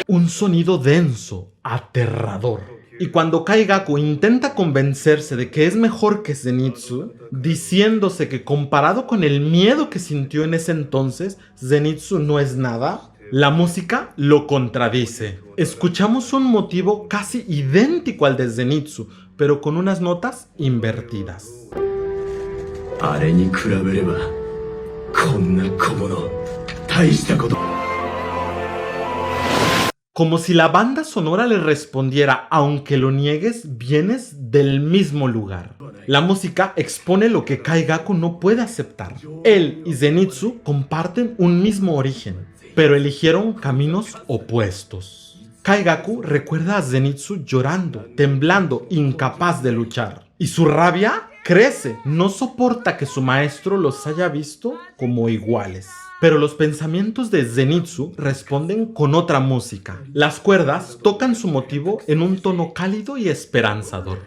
Un sonido denso, aterrador. Y cuando Kaigaku intenta convencerse de que es mejor que Zenitsu, diciéndose que comparado con el miedo que sintió en ese entonces, Zenitsu no es nada, la música lo contradice. Escuchamos un motivo casi idéntico al de Zenitsu, pero con unas notas invertidas. Como si la banda sonora le respondiera, aunque lo niegues, vienes del mismo lugar. La música expone lo que Kaigaku no puede aceptar. Él y Zenitsu comparten un mismo origen, pero eligieron caminos opuestos. Kaigaku recuerda a Zenitsu llorando, temblando, incapaz de luchar. Y su rabia crece, no soporta que su maestro los haya visto como iguales. Pero los pensamientos de Zenitsu responden con otra música. Las cuerdas tocan su motivo en un tono cálido y esperanzador.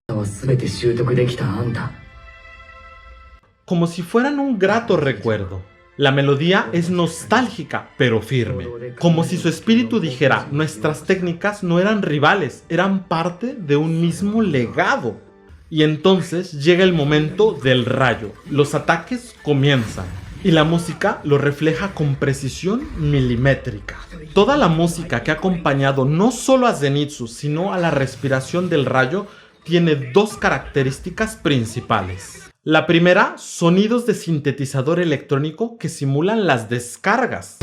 Como si fueran un grato recuerdo. La melodía es nostálgica, pero firme. Como si su espíritu dijera, nuestras técnicas no eran rivales, eran parte de un mismo legado. Y entonces llega el momento del rayo. Los ataques comienzan. Y la música lo refleja con precisión milimétrica. Toda la música que ha acompañado no solo a Zenitsu, sino a la respiración del rayo, tiene dos características principales. La primera, sonidos de sintetizador electrónico que simulan las descargas.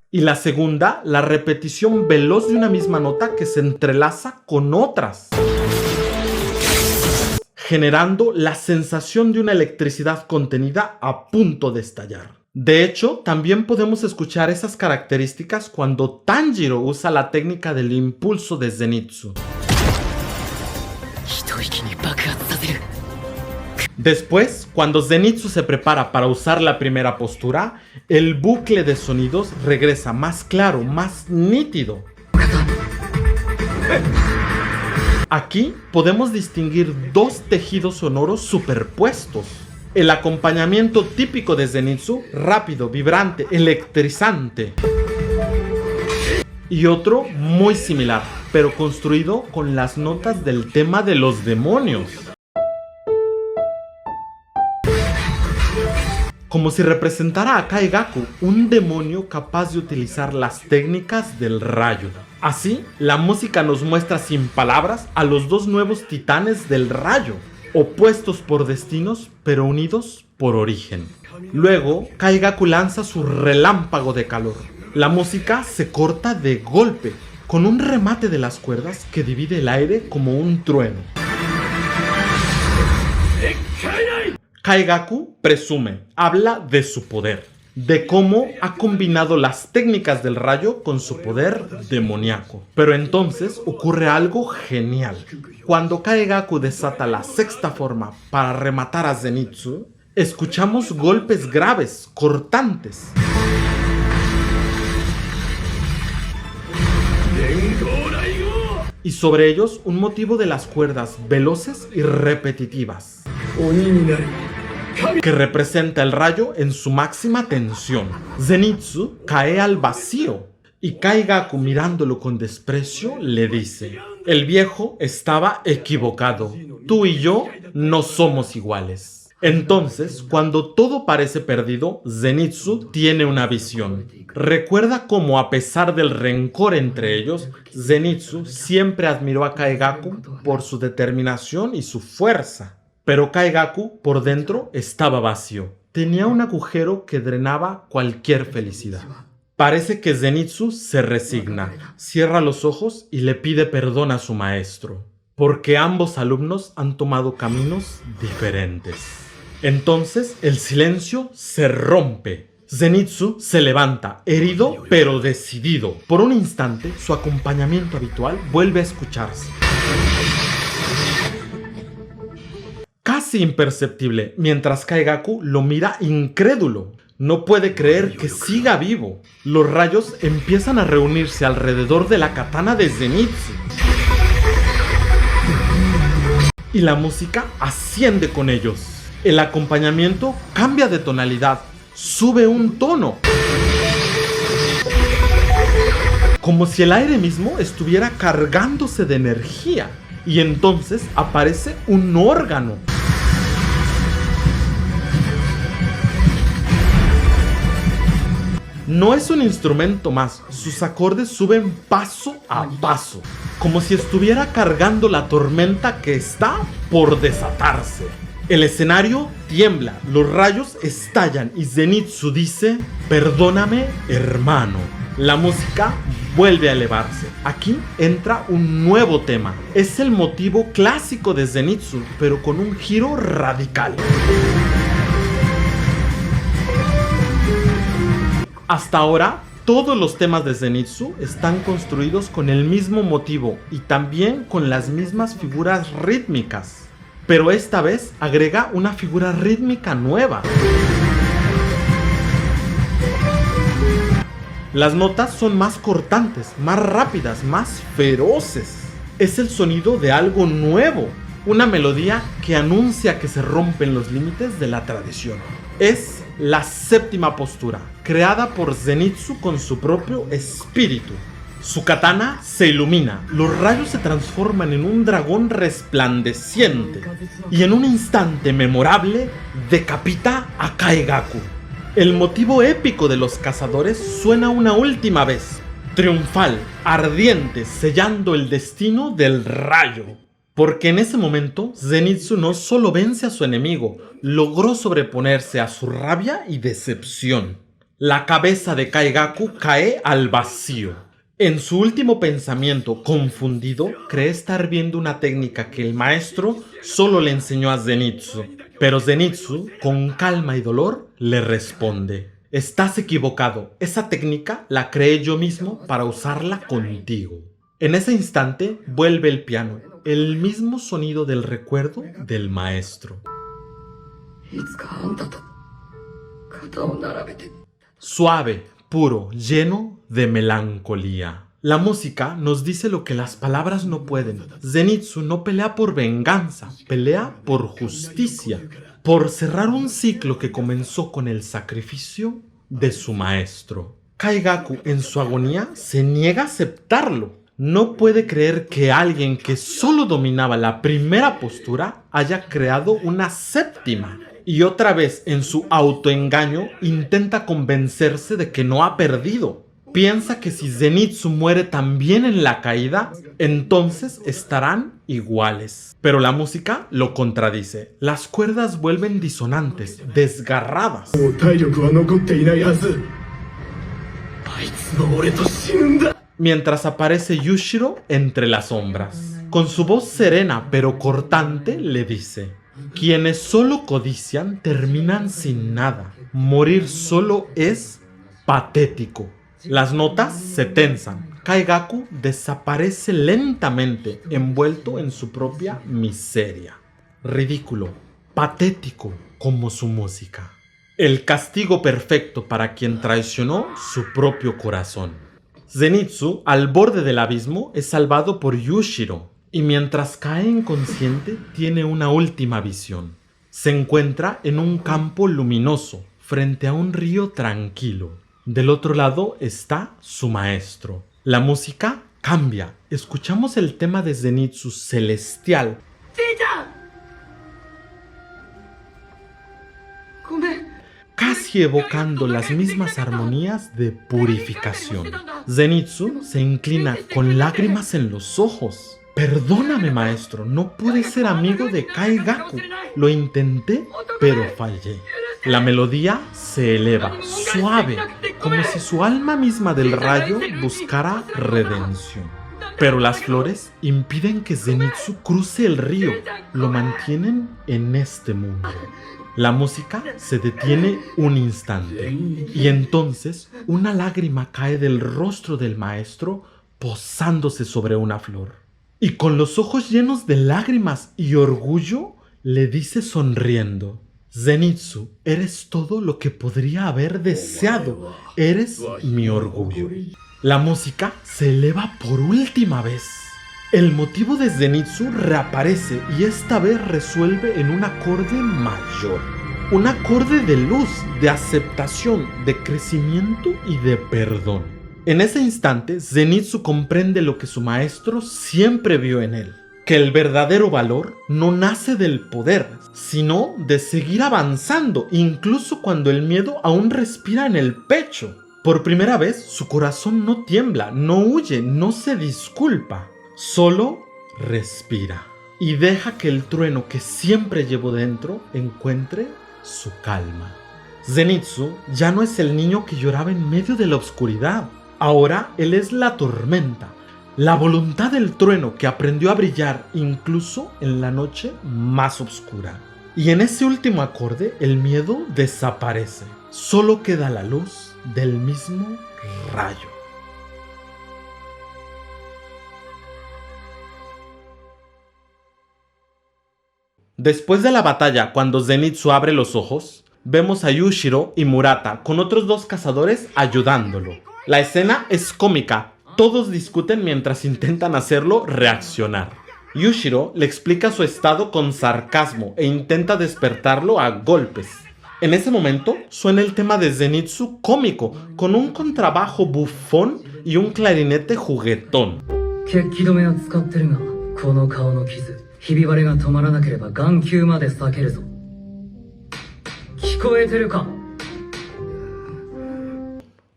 Y la segunda, la repetición veloz de una misma nota que se entrelaza con otras, generando la sensación de una electricidad contenida a punto de estallar. De hecho, también podemos escuchar esas características cuando Tanjiro usa la técnica del impulso de Zenitsu. Después, cuando Zenitsu se prepara para usar la primera postura, el bucle de sonidos regresa más claro, más nítido. Aquí podemos distinguir dos tejidos sonoros superpuestos. El acompañamiento típico de Zenitsu, rápido, vibrante, electrizante. Y otro muy similar, pero construido con las notas del tema de los demonios. Como si representara a Kaigaku, un demonio capaz de utilizar las técnicas del rayo. Así, la música nos muestra sin palabras a los dos nuevos titanes del rayo, opuestos por destinos, pero unidos por origen. Luego, Kaigaku lanza su relámpago de calor. La música se corta de golpe, con un remate de las cuerdas que divide el aire como un trueno. Kaigaku presume, habla de su poder, de cómo ha combinado las técnicas del rayo con su poder demoníaco. Pero entonces ocurre algo genial. Cuando Kaigaku desata la sexta forma para rematar a Zenitsu, escuchamos golpes graves, cortantes. Y sobre ellos un motivo de las cuerdas veloces y repetitivas, que representa el rayo en su máxima tensión. Zenitsu cae al vacío y Kaigaku, mirándolo con desprecio, le dice: el viejo estaba equivocado, tú y yo no somos iguales. Entonces, cuando todo parece perdido, Zenitsu tiene una visión. Recuerda cómo, a pesar del rencor entre ellos, Zenitsu siempre admiró a Kaigaku por su determinación y su fuerza. Pero Kaigaku, por dentro, estaba vacío. Tenía un agujero que drenaba cualquier felicidad. Parece que Zenitsu se resigna, cierra los ojos y le pide perdón a su maestro, porque ambos alumnos han tomado caminos diferentes. Entonces el silencio se rompe Zenitsu se levanta, herido pero decidido. Por un instante, su acompañamiento habitual vuelve a escucharse. Casi imperceptible, mientras Kaigaku lo mira incrédulo. No puede creer que siga vivo. Los rayos empiezan a reunirse alrededor de la katana de Zenitsu. Y la música asciende con ellos. El acompañamiento cambia de tonalidad, sube un tono. Como si el aire mismo estuviera cargándose de energía. Y entonces aparece un órgano. No es un instrumento más, sus acordes suben paso a paso, como si estuviera cargando la tormenta que está por desatarse. El escenario tiembla, los rayos estallan y Zenitsu dice: "Perdóname, hermano". La música vuelve a elevarse. Aquí entra un nuevo tema. Es el motivo clásico de Zenitsu, pero con un giro radical. Hasta ahora, todos los temas de Zenitsu están construidos con el mismo motivo y también con las mismas figuras rítmicas. Pero esta vez agrega una figura rítmica nueva. Las notas son más cortantes, más rápidas, más feroces. Es el sonido de algo nuevo, una melodía que anuncia que se rompen los límites de la tradición. Es la séptima postura, creada por Zenitsu con su propio espíritu. Su katana se ilumina, los rayos se transforman en un dragón resplandeciente y en un instante memorable decapita a Kaigaku. El motivo épico de los cazadores suena una última vez, triunfal, ardiente, sellando el destino del rayo. Porque en ese momento, Zenitsu no solo vence a su enemigo, logró sobreponerse a su rabia y decepción. La cabeza de Kaigaku cae al vacío. En su último pensamiento, confundido, cree estar viendo una técnica que el maestro solo le enseñó a Zenitsu. Pero Zenitsu, con calma y dolor, le responde: "Estás equivocado, esa técnica la creé yo mismo para usarla contigo". En ese instante vuelve el piano, el mismo sonido del recuerdo del maestro. Suave, puro, lleno de melancolía. La música nos dice lo que las palabras no pueden. Zenitsu no pelea por venganza, pelea por justicia, por cerrar un ciclo que comenzó con el sacrificio de su maestro. Kaigaku, en su agonía, se niega a aceptarlo. No puede creer que alguien que solo dominaba la primera postura haya creado una séptima. Y otra vez, en su autoengaño, intenta convencerse de que no ha perdido. Piensa que si Zenitsu muere también en la caída, entonces estarán iguales. Pero la música lo contradice. Las cuerdas vuelven disonantes, desgarradas. Mientras aparece Yushiro entre las sombras. Con su voz serena pero cortante le dice: "Quienes solo codician terminan sin nada. Morir solo es patético". Las notas se tensan. Kaigaku desaparece lentamente, envuelto en su propia miseria. Ridículo, patético como su música. El castigo perfecto para quien traicionó su propio corazón. Zenitsu, al borde del abismo, es salvado por Yushiro, y mientras cae inconsciente, tiene una última visión. Se encuentra en un campo luminoso, frente a un río tranquilo. Del otro lado está su maestro. La música cambia. Escuchamos el tema de Zenitsu celestial. Casi evocando las mismas armonías de purificación. Zenitsu se inclina con lágrimas en los ojos. "Perdóname, maestro, no pude ser amigo de Kaigaku. Lo intenté, pero fallé". La melodía se eleva, suave, como si su alma misma del rayo buscara redención. Pero las flores impiden que Zenitsu cruce el río, lo mantienen en este mundo. La música se detiene un instante y entonces una lágrima cae del rostro del maestro posándose sobre una flor. Y con los ojos llenos de lágrimas y orgullo le dice sonriendo: Zenitsu, eres todo lo que podría haber deseado. Eres mi orgullo. La música se eleva por última vez. El motivo de Zenitsu reaparece y esta vez resuelve en un acorde mayor. Un acorde de luz, de aceptación, de crecimiento y de perdón. En ese instante, Zenitsu comprende lo que su maestro siempre vio en él. Que el verdadero valor no nace del poder, sino de seguir avanzando, incluso cuando el miedo aún respira en el pecho. Por primera vez, su corazón no tiembla, no huye, no se disculpa. Solo respira y deja que el trueno que siempre llevó dentro encuentre su calma. Zenitsu ya no es el niño que lloraba en medio de la oscuridad. Ahora él es la tormenta, la voluntad del trueno que aprendió a brillar incluso en la noche más oscura. Y en ese último acorde el miedo desaparece. Solo queda la luz del mismo rayo. Después de la batalla, cuando Zenitsu abre los ojos, vemos a Yushiro y Murata con otros dos cazadores ayudándolo. La escena es cómica, todos discuten mientras intentan hacerlo reaccionar. Yushiro le explica su estado con sarcasmo e intenta despertarlo a golpes. En ese momento suena el tema de Zenitsu cómico, con un contrabajo bufón y un clarinete juguetón.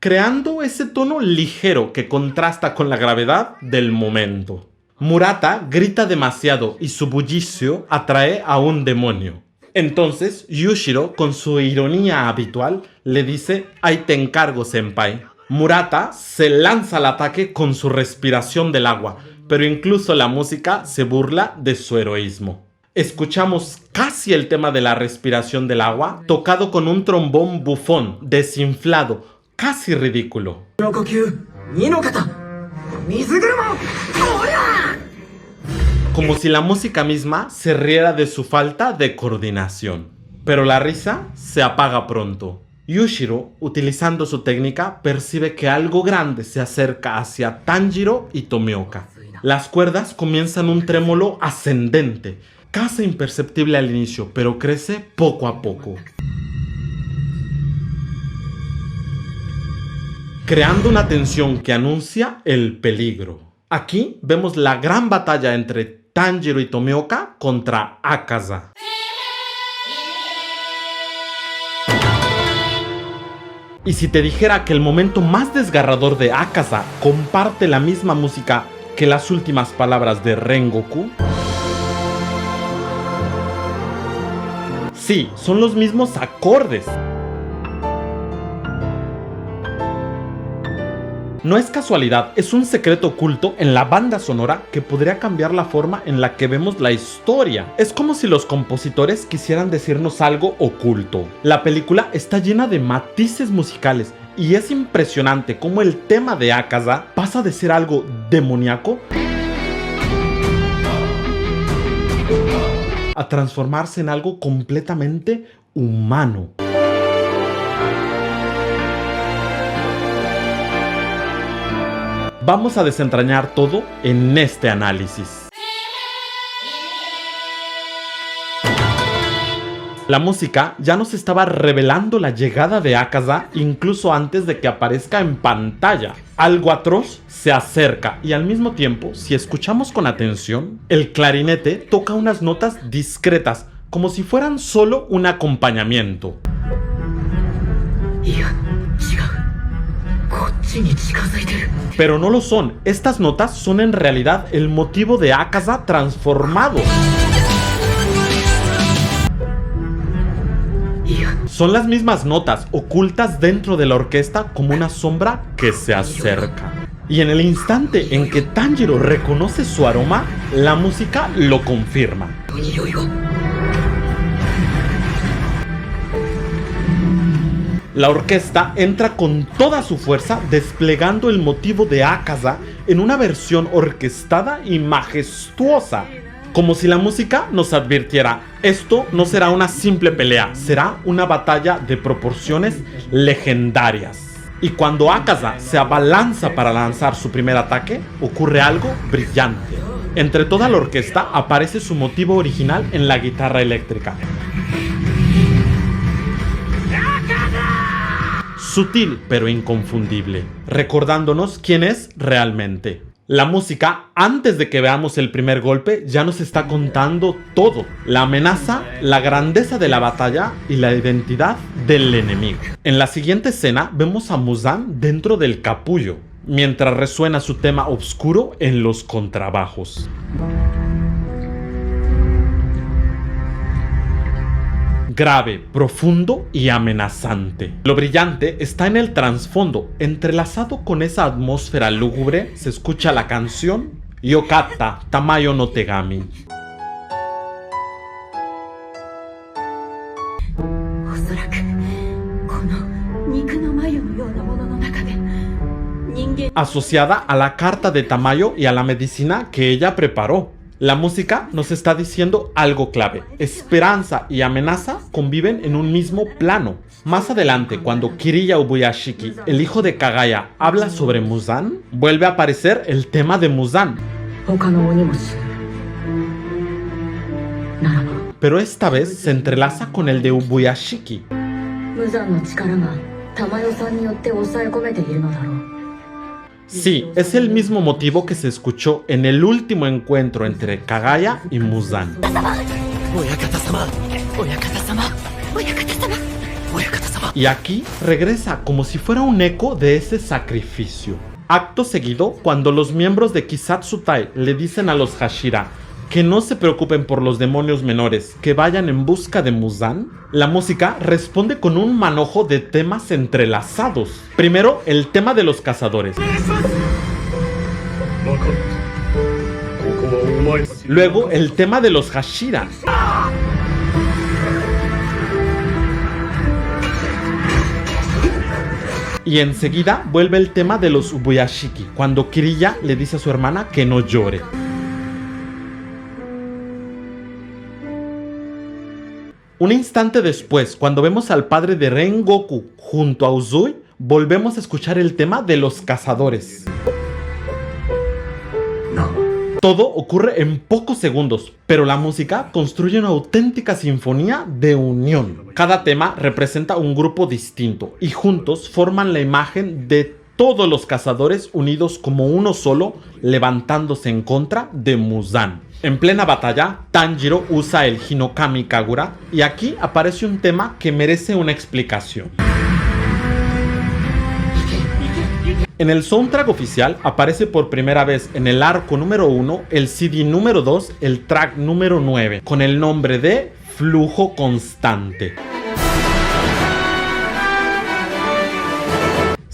Creando ese tono ligero que contrasta con la gravedad del momento. Murata grita demasiado y su bullicio atrae a un demonio. Entonces Yushiro, con su ironía habitual, le dice: "Ahí te encargo, senpai". Murata se lanza al ataque con su respiración del agua, pero incluso la música se burla de su heroísmo. Escuchamos casi el tema de la respiración del agua, tocado con un trombón bufón, desinflado, casi ridículo. Como si la música misma se riera de su falta de coordinación. Pero la risa se apaga pronto. Yushiro, utilizando su técnica, percibe que algo grande se acerca hacia Tanjiro y Tomioka. Las cuerdas comienzan un trémolo ascendente, casi imperceptible al inicio, pero crece poco a poco, creando una tensión que anuncia el peligro. Aquí vemos la gran batalla entre Tanjiro y Tomioka contra Akaza. Y si te dijera que el momento más desgarrador de Akaza comparte la misma música que las últimas palabras de Rengoku. Sí, son los mismos acordes. No es casualidad, es un secreto oculto en la banda sonora que podría cambiar la forma en la que vemos la historia. Es como si los compositores quisieran decirnos algo oculto. La película está llena de matices musicales y es impresionante cómo el tema de Akaza pasa de ser algo demoníaco a transformarse en algo completamente humano. Vamos a desentrañar todo en este análisis. La música ya nos estaba revelando la llegada de Akaza incluso antes de que aparezca en pantalla. Algo atroz se acerca y al mismo tiempo, si escuchamos con atención, el clarinete toca unas notas discretas, como si fueran solo un acompañamiento. Pero no lo son, estas notas son en realidad el motivo de Akaza transformado. Son las mismas notas ocultas dentro de la orquesta como una sombra que se acerca. Y en el instante en que Tanjiro reconoce su aroma, la música lo confirma. La orquesta entra con toda su fuerza desplegando el motivo de Akaza en una versión orquestada y majestuosa. Como si la música nos advirtiera, esto no será una simple pelea, será una batalla de proporciones legendarias. Y cuando Akaza se abalanza para lanzar su primer ataque, ocurre algo brillante. Entre toda la orquesta aparece su motivo original en la guitarra eléctrica. Sutil pero inconfundible, recordándonos quién es realmente. La música, antes de que veamos el primer golpe, ya nos está contando todo. La amenaza, la grandeza de la batalla y la identidad del enemigo. En la siguiente escena vemos a Muzan dentro del capullo, mientras resuena su tema oscuro en los contrabajos. Grave, profundo y amenazante. Lo brillante está en el trasfondo. Entrelazado con esa atmósfera lúgubre, se escucha la canción Yokata Tamayo no Tegami. Asociada a la carta de Tamayo y a la medicina que ella preparó. La música nos está diciendo algo clave. Esperanza y amenaza conviven en un mismo plano. Más adelante, cuando Kiriya Ubuyashiki, el hijo de Kagaya, habla sobre Muzan, vuelve a aparecer el tema de Muzan. Pero esta vez se entrelaza con el de Ubuyashiki. Sí, es el mismo motivo que se escuchó en el último encuentro entre Kagaya y Muzan. Y aquí regresa como si fuera un eco de ese sacrificio. Acto seguido, cuando los miembros de Kisatsutai le dicen a los Hashira que no se preocupen por los demonios menores, que vayan en busca de Muzan, la música responde con un manojo de temas entrelazados. Primero, el tema de los cazadores. Luego, el tema de los Hashira. Y enseguida vuelve el tema de los Ubuyashiki, cuando Kiriya le dice a su hermana que no llore. Un instante después, cuando vemos al padre de Rengoku junto a Uzui, volvemos a escuchar el tema de los cazadores. Todo ocurre en pocos segundos, pero la música construye una auténtica sinfonía de unión. Cada tema representa un grupo distinto y juntos forman la imagen de todos los cazadores unidos como uno solo, levantándose en contra de Muzan. En plena batalla, Tanjiro usa el Hinokami Kagura y aquí aparece un tema que merece una explicación. En el soundtrack oficial aparece por primera vez en el arco número 1, el CD número 2, el track número 9, con el nombre de Flujo Constante.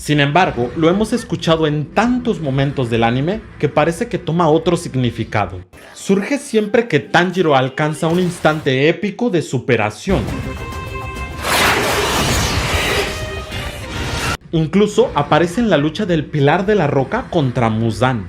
Sin embargo, lo hemos escuchado en tantos momentos del anime que parece que toma otro significado. Surge siempre que Tanjiro alcanza un instante épico de superación. Incluso aparece en la lucha del Pilar de la Roca contra Muzan.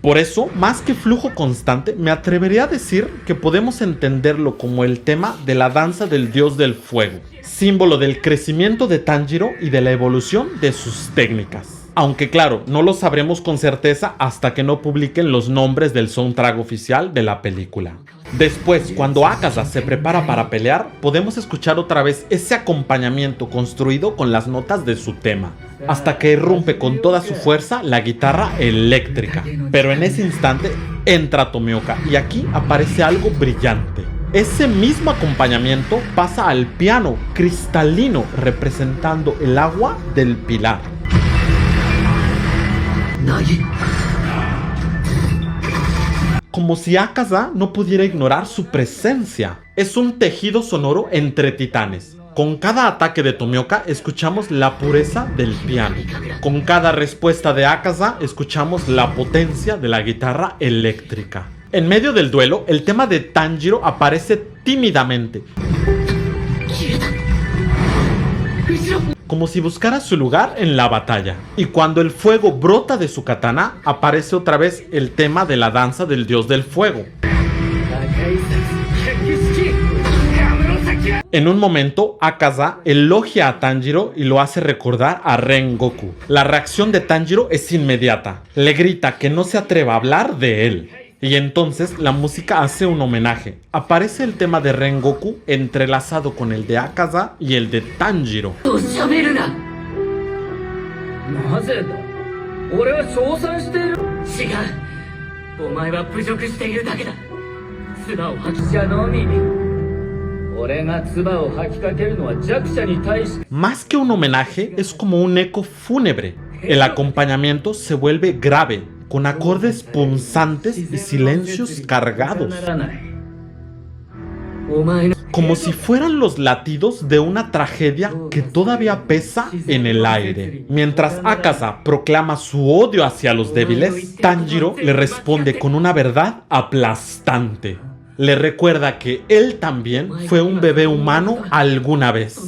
Por eso, más que flujo constante, me atrevería a decir que podemos entenderlo como el tema de la danza del dios del fuego, símbolo del crecimiento de Tanjiro y de la evolución de sus técnicas. Aunque claro, no lo sabremos con certeza hasta que no publiquen los nombres del soundtrack oficial de la película. Después, cuando Akaza se prepara para pelear, podemos escuchar otra vez ese acompañamiento construido con las notas de su tema, hasta que irrumpe con toda su fuerza la guitarra eléctrica. Pero en ese instante entra Tomioka y aquí aparece algo brillante. Ese mismo acompañamiento pasa al piano cristalino representando el agua del pilar. Como si Akaza no pudiera ignorar su presencia. Es un tejido sonoro entre titanes. Con cada ataque de Tomioka escuchamos la pureza del piano. Con cada respuesta de Akaza escuchamos la potencia de la guitarra eléctrica. En medio del duelo, el tema de Tanjiro aparece tímidamente, como si buscara su lugar en la batalla. Y cuando el fuego brota de su katana, aparece otra vez el tema de la danza del dios del fuego. En un momento, Akaza elogia a Tanjiro y lo hace recordar a Rengoku. La reacción de Tanjiro es inmediata. Le grita que no se atreva a hablar de él. Y entonces la música hace un homenaje. Aparece el tema de Rengoku entrelazado con el de Akaza y el de Tanjiro. Más que un homenaje, es como un eco fúnebre. El acompañamiento se vuelve grave, con acordes punzantes y silencios cargados, como si fueran los latidos de una tragedia que todavía pesa en el aire. Mientras Akaza proclama su odio hacia los débiles, Tanjiro le responde con una verdad aplastante. Le recuerda que él también fue un bebé humano alguna vez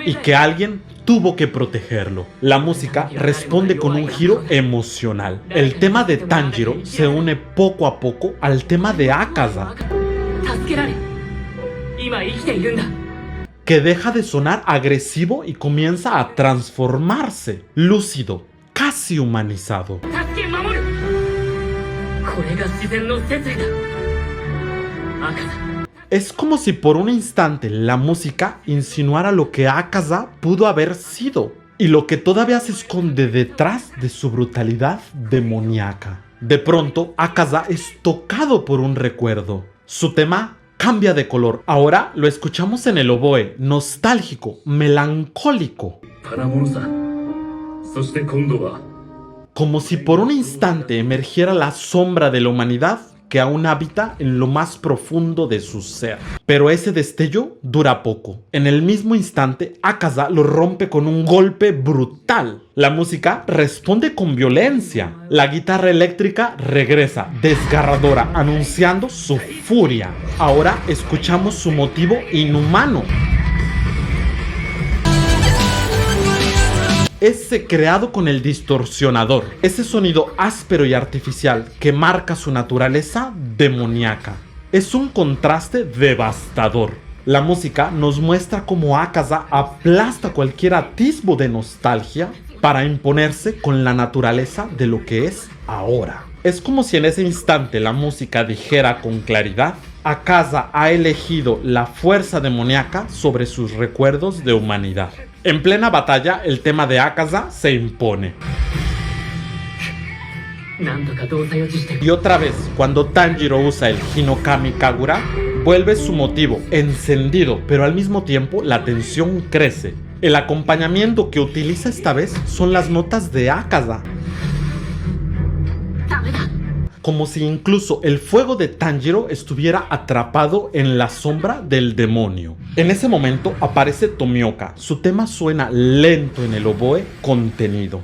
y que alguien tuvo que protegerlo. La música responde con un giro emocional. El tema de Tanjiro se une poco a poco al tema de Akaza, que deja de sonar agresivo y comienza a transformarse, lúcido, casi humanizado. Es como si por un instante la música insinuara lo que Akaza pudo haber sido y lo que todavía se esconde detrás de su brutalidad demoníaca. De pronto, Akaza es tocado por un recuerdo. Su tema cambia de color. Ahora lo escuchamos en el oboe, nostálgico, melancólico. Como si por un instante emergiera la sombra de la humanidad que aún habita en lo más profundo de su ser. Pero ese destello dura poco. En el mismo instante, Akaza lo rompe con un golpe brutal. La música responde con violencia. La guitarra eléctrica regresa, desgarradora, anunciando su furia. Ahora escuchamos su motivo inhumano. Ese creado con el distorsionador, ese sonido áspero y artificial que marca su naturaleza demoníaca. Es un contraste devastador. La música nos muestra cómo Akaza aplasta cualquier atisbo de nostalgia para imponerse con la naturaleza de lo que es ahora. Es como si en ese instante la música dijera con claridad: Akaza ha elegido la fuerza demoníaca sobre sus recuerdos de humanidad. En plena batalla, el tema de Akaza se impone. Y otra vez, cuando Tanjiro usa el Hinokami Kagura, vuelve su motivo encendido, pero al mismo tiempo la tensión crece. El acompañamiento que utiliza esta vez son las notas de Akaza, como si incluso el fuego de Tanjiro estuviera atrapado en la sombra del demonio. En ese momento aparece Tomioka. Su tema suena lento en el oboe contenido.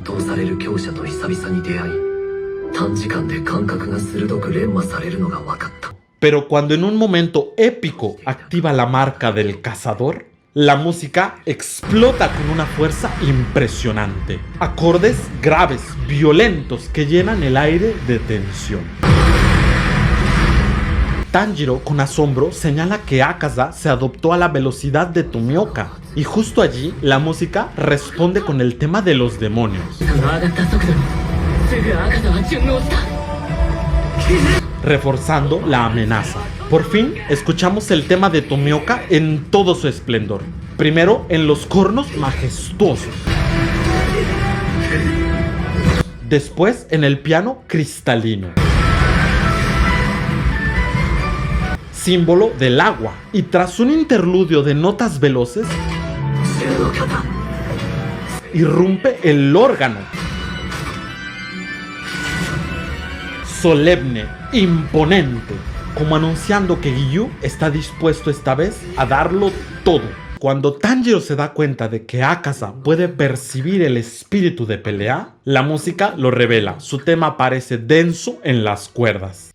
Pero cuando en un momento épico activa la marca del cazador, la música explota con una fuerza impresionante. Acordes graves, violentos, que llenan el aire de tensión. Tanjiro, con asombro, señala que Akaza se adoptó a la velocidad de Tomioka. Y justo allí, la música responde con el tema de los demonios, reforzando la amenaza. Por fin, escuchamos el tema de Tomioka en todo su esplendor. Primero, en los cornos majestuosos. Después, en el piano cristalino, símbolo del agua. Y tras un interludio de notas veloces, irrumpe el órgano. Solemne, imponente, como anunciando que Giyu está dispuesto esta vez a darlo todo. Cuando Tanjiro se da cuenta de que Akaza puede percibir el espíritu de pelea, la música lo revela. Su tema parece denso en las cuerdas.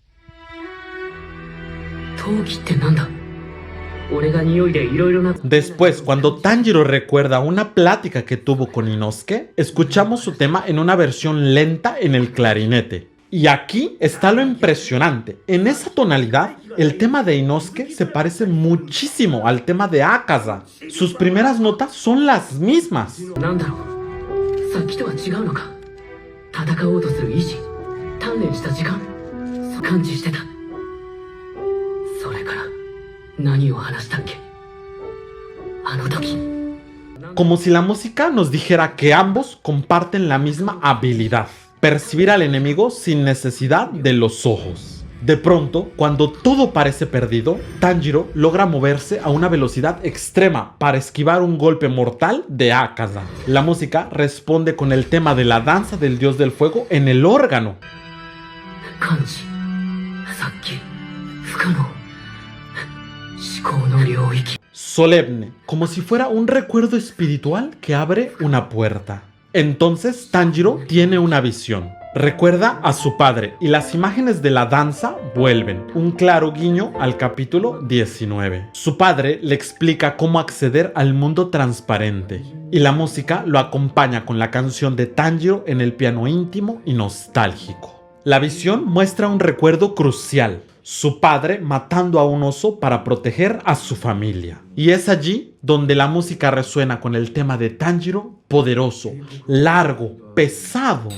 Después, cuando Tanjiro recuerda una plática que tuvo con Inosuke, escuchamos su tema en una versión lenta en el clarinete. Y aquí está lo impresionante. En esa tonalidad, el tema de Inosuke se parece muchísimo al tema de Akaza. Sus primeras notas son las mismas. Como si la música nos dijera que ambos comparten la misma habilidad: percibir al enemigo sin necesidad de los ojos. De pronto, cuando todo parece perdido, Tanjiro logra moverse a una velocidad extrema para esquivar un golpe mortal de Akaza. La música responde con el tema de la danza del dios del fuego en el órgano. Solemne, como si fuera un recuerdo espiritual que abre una puerta. Entonces Tanjiro tiene una visión. Recuerda a su padre y las imágenes de la danza vuelven. Un claro guiño al capítulo 19. Su padre le explica cómo acceder al mundo transparente. Y la música lo acompaña con la canción de Tanjiro en el piano íntimo y nostálgico. La visión muestra un recuerdo crucial: su padre matando a un oso para proteger a su familia. Y es allí donde la música resuena con el tema de Tanjiro, poderoso, largo, pesado.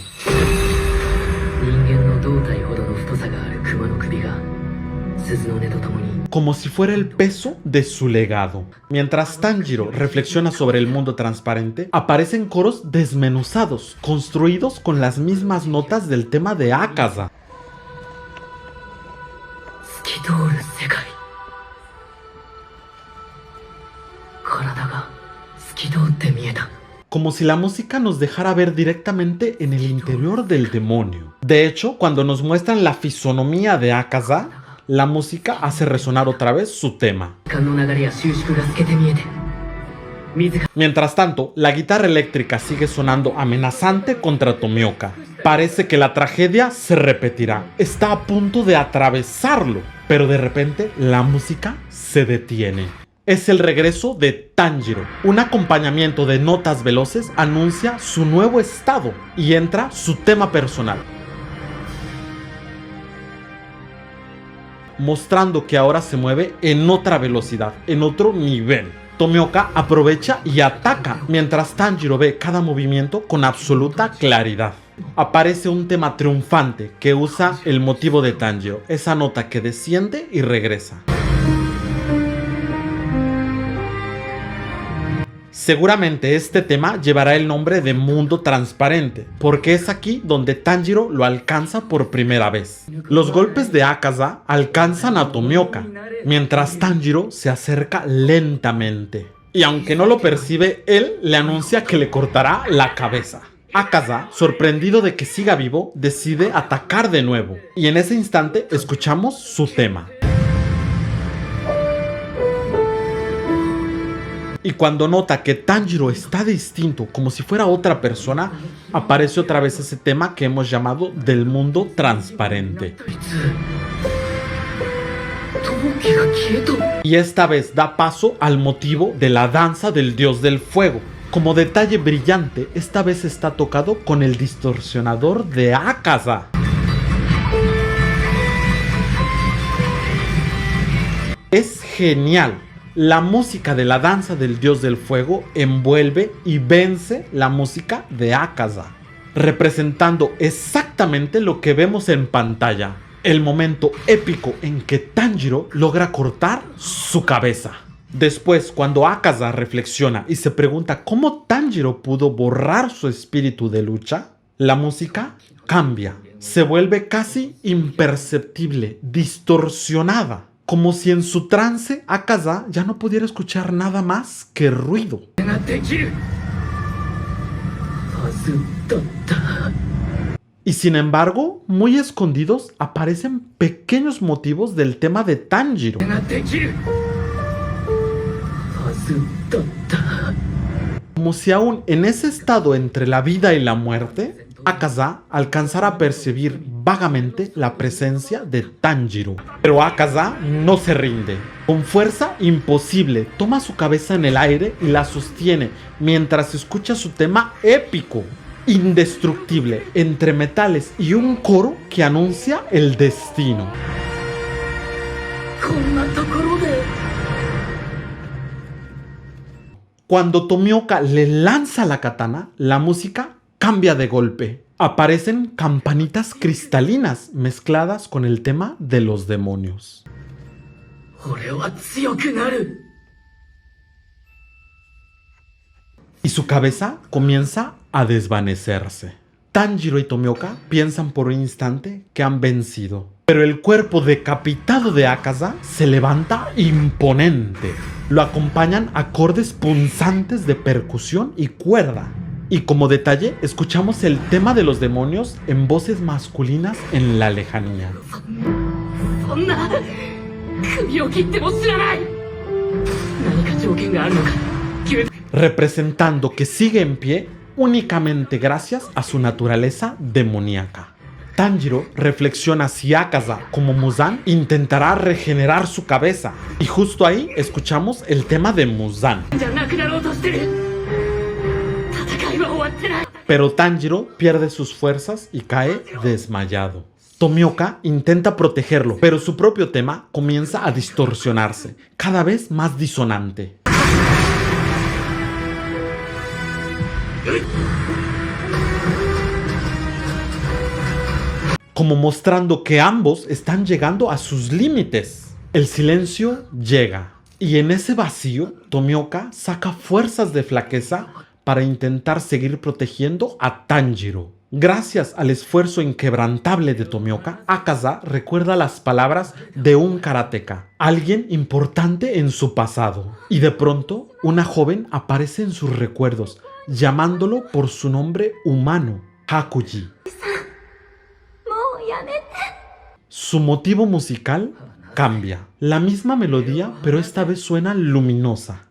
Como si fuera el peso de su legado. Mientras Tanjiro reflexiona sobre el mundo transparente, aparecen coros desmenuzados, construidos con las mismas notas del tema de Akaza. Como si la música nos dejara ver directamente en el interior del demonio. De hecho, cuando nos muestran la fisonomía de Akaza, la música hace resonar otra vez su tema. Mientras tanto, la guitarra eléctrica sigue sonando amenazante contra Tomioka. Parece que la tragedia se repetirá. Está a punto de atravesarlo. Pero de repente, la música se detiene. Es el regreso de Tanjiro. Un acompañamiento de notas veloces anuncia su nuevo estado y entra su tema personal, mostrando que ahora se mueve en otra velocidad, en otro nivel. Tomioka aprovecha y ataca, mientras Tanjiro ve cada movimiento con absoluta claridad. Aparece un tema triunfante que usa el motivo de Tanjiro, esa nota que desciende y regresa. Seguramente este tema llevará el nombre de Mundo Transparente, porque es aquí donde Tanjiro lo alcanza por primera vez. Los golpes de Akaza alcanzan a Tomioka, mientras Tanjiro se acerca lentamente. Y aunque no lo percibe, él le anuncia que le cortará la cabeza. Akaza, sorprendido de que siga vivo, decide atacar de nuevo. Y en ese instante escuchamos su tema. Y cuando nota que Tanjiro está distinto, como si fuera otra persona, aparece otra vez ese tema que hemos llamado del mundo transparente. Y esta vez da paso al motivo de la danza del dios del fuego. Como detalle brillante, esta vez está tocado con el distorsionador de Akaza. Es genial. La música de la danza del dios del fuego envuelve y vence la música de Akaza, representando exactamente lo que vemos en pantalla, el momento épico en que Tanjiro logra cortar su cabeza. Después, cuando Akaza reflexiona y se pregunta cómo Tanjiro pudo borrar su espíritu de lucha, la música cambia, se vuelve casi imperceptible, distorsionada. Como si en su trance Akaza ya no pudiera escuchar nada más que ruido. Y sin embargo, muy escondidos aparecen pequeños motivos del tema de Tanjiro. Como si aún en ese estado entre la vida y la muerte, Akaza alcanzará a percibir vagamente la presencia de Tanjiro. Pero Akaza no se rinde. Con fuerza imposible, toma su cabeza en el aire y la sostiene mientras escucha su tema épico, indestructible, entre metales y un coro que anuncia el destino. Cuando Tomioka le lanza la katana, la música cambia de golpe. Aparecen campanitas cristalinas mezcladas con el tema de los demonios. Y su cabeza comienza a desvanecerse. Tanjiro y Tomioka piensan por un instante que han vencido. Pero el cuerpo decapitado de Akaza se levanta imponente. Lo acompañan acordes punzantes de percusión y cuerda. Y como detalle, escuchamos el tema de los demonios en voces masculinas en la lejanía. Representando que sigue en pie únicamente gracias a su naturaleza demoníaca. Tanjiro reflexiona si Akaza, como Muzan, intentará regenerar su cabeza. Y justo ahí escuchamos el tema de Muzan. Pero Tanjiro pierde sus fuerzas y cae desmayado. Tomioka intenta protegerlo, pero su propio tema comienza a distorsionarse, cada vez más disonante. Como mostrando que ambos están llegando a sus límites. El silencio llega, y en ese vacío, Tomioka saca fuerzas de flaqueza para intentar seguir protegiendo a Tanjiro. Gracias al esfuerzo inquebrantable de Tomioka, Akaza recuerda las palabras de un karateka, alguien importante en su pasado. Y de pronto, una joven aparece en sus recuerdos, llamándolo por su nombre humano, Hakuji. Su motivo musical cambia. La misma melodía, pero esta vez suena luminosa.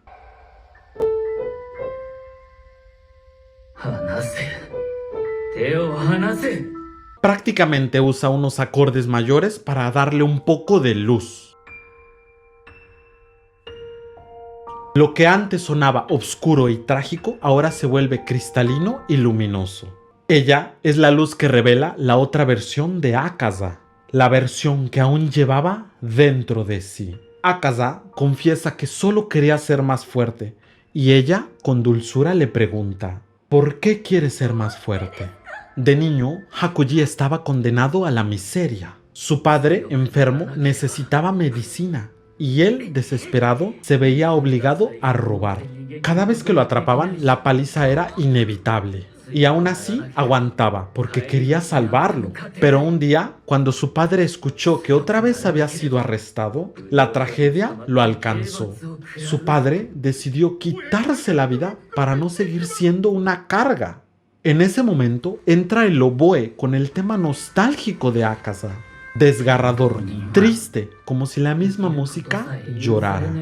Prácticamente usa unos acordes mayores para darle un poco de luz. Lo que antes sonaba oscuro y trágico, ahora se vuelve cristalino y luminoso. Ella es la luz que revela la otra versión de Akaza, la versión que aún llevaba dentro de sí. Akaza confiesa que solo quería ser más fuerte, y ella con dulzura le pregunta: ¿por qué quiere ser más fuerte? De niño, Hakuji estaba condenado a la miseria. Su padre, enfermo, necesitaba medicina y él, desesperado, se veía obligado a robar. Cada vez que lo atrapaban, la paliza era inevitable. Y aún así aguantaba porque quería salvarlo. Pero un día, cuando su padre escuchó que otra vez había sido arrestado, la tragedia lo alcanzó. Su padre decidió quitarse la vida para no seguir siendo una carga. En ese momento entra el oboe con el tema nostálgico de Akaza. Desgarrador, triste, como si la misma música llorara.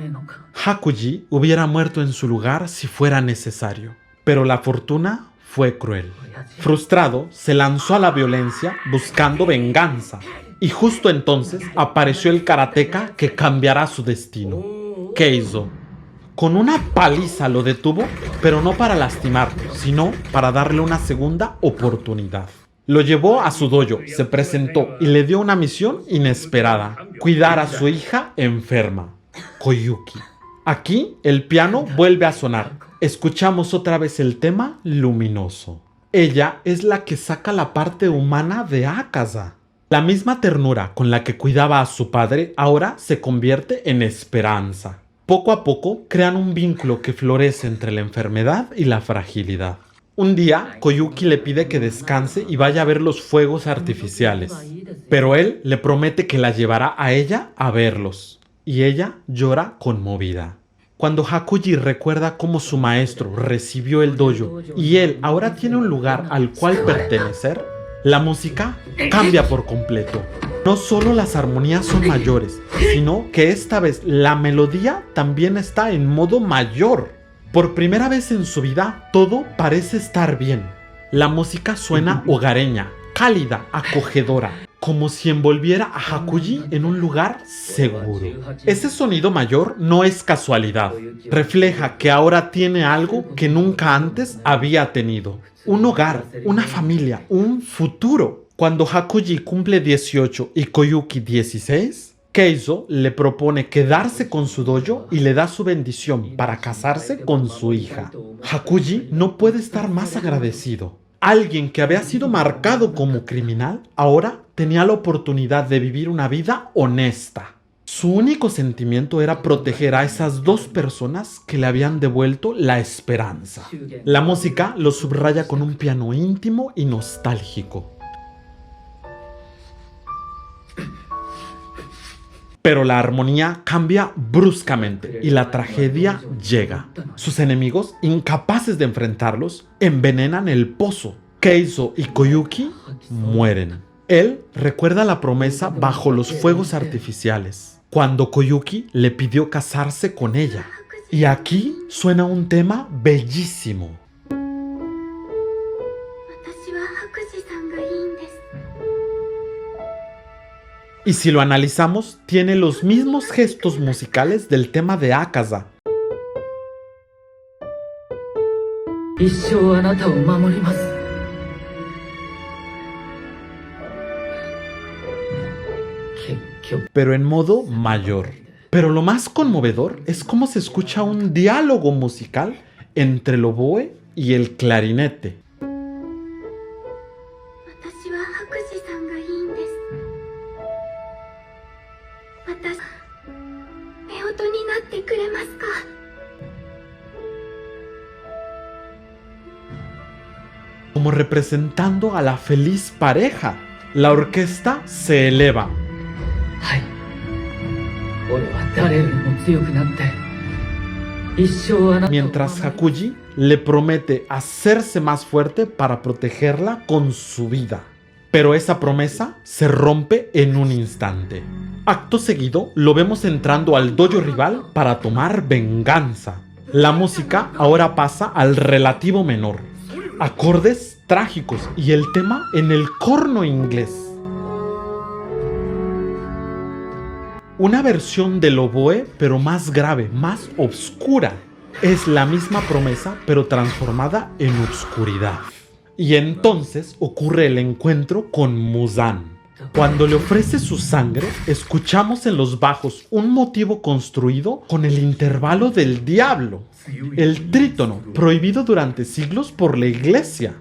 Hakuji hubiera muerto en su lugar si fuera necesario. Pero la fortuna fue cruel. Frustrado, se lanzó a la violencia buscando venganza. Y justo entonces apareció el karateka que cambiará su destino, Keizo. Con una paliza lo detuvo, pero no para lastimarlo, sino para darle una segunda oportunidad. Lo llevó a su dojo, se presentó y le dio una misión inesperada: cuidar a su hija enferma, Koyuki. Aquí el piano vuelve a sonar. Escuchamos otra vez el tema luminoso. Ella es la que saca la parte humana de Akaza. La misma ternura con la que cuidaba a su padre ahora se convierte en esperanza. Poco a poco crean un vínculo que florece entre la enfermedad y la fragilidad. Un día, Koyuki le pide que descanse y vaya a ver los fuegos artificiales. Pero él le promete que la llevará a ella a verlos. Y ella llora conmovida. Cuando Hakuji recuerda cómo su maestro recibió el dojo y él ahora tiene un lugar al cual pertenecer, la música cambia por completo. No solo las armonías son mayores, sino que esta vez la melodía también está en modo mayor. Por primera vez en su vida, todo parece estar bien. La música suena hogareña, cálida, acogedora, como si envolviera a Hakuji en un lugar seguro. Ese sonido mayor no es casualidad, refleja que ahora tiene algo que nunca antes había tenido. Un hogar, una familia, un futuro. Cuando Hakuji cumple 18 y Koyuki 16, Keizo le propone quedarse con su dojo y le da su bendición para casarse con su hija. Hakuji no puede estar más agradecido. Alguien que había sido marcado como criminal, ahora tenía la oportunidad de vivir una vida honesta. Su único sentimiento era proteger a esas dos personas que le habían devuelto la esperanza. La música lo subraya con un piano íntimo y nostálgico. Pero la armonía cambia bruscamente y la tragedia llega. Sus enemigos, incapaces de enfrentarlos, envenenan el pozo. Keizo y Koyuki mueren. Él recuerda la promesa bajo los fuegos artificiales, cuando Koyuki le pidió casarse con ella. Y aquí suena un tema bellísimo. Y si lo analizamos, tiene los mismos gestos musicales del tema de Akaza. Pero en modo mayor. Pero lo más conmovedor es cómo se escucha un diálogo musical entre el oboe y el clarinete. Como representando a la feliz pareja. La orquesta se eleva. Mientras Hakuji le promete hacerse más fuerte para protegerla con su vida. Pero esa promesa se rompe en un instante. Acto seguido, lo vemos entrando al dojo rival para tomar venganza. La música ahora pasa al relativo menor. Acordes trágicos y el tema en el corno inglés. Una versión del oboe, pero más grave, más oscura. Es la misma promesa, pero transformada en oscuridad. Y entonces ocurre el encuentro con Muzan. Cuando le ofrece su sangre, escuchamos en los bajos un motivo construido con el intervalo del diablo, el trítono, prohibido durante siglos por la iglesia.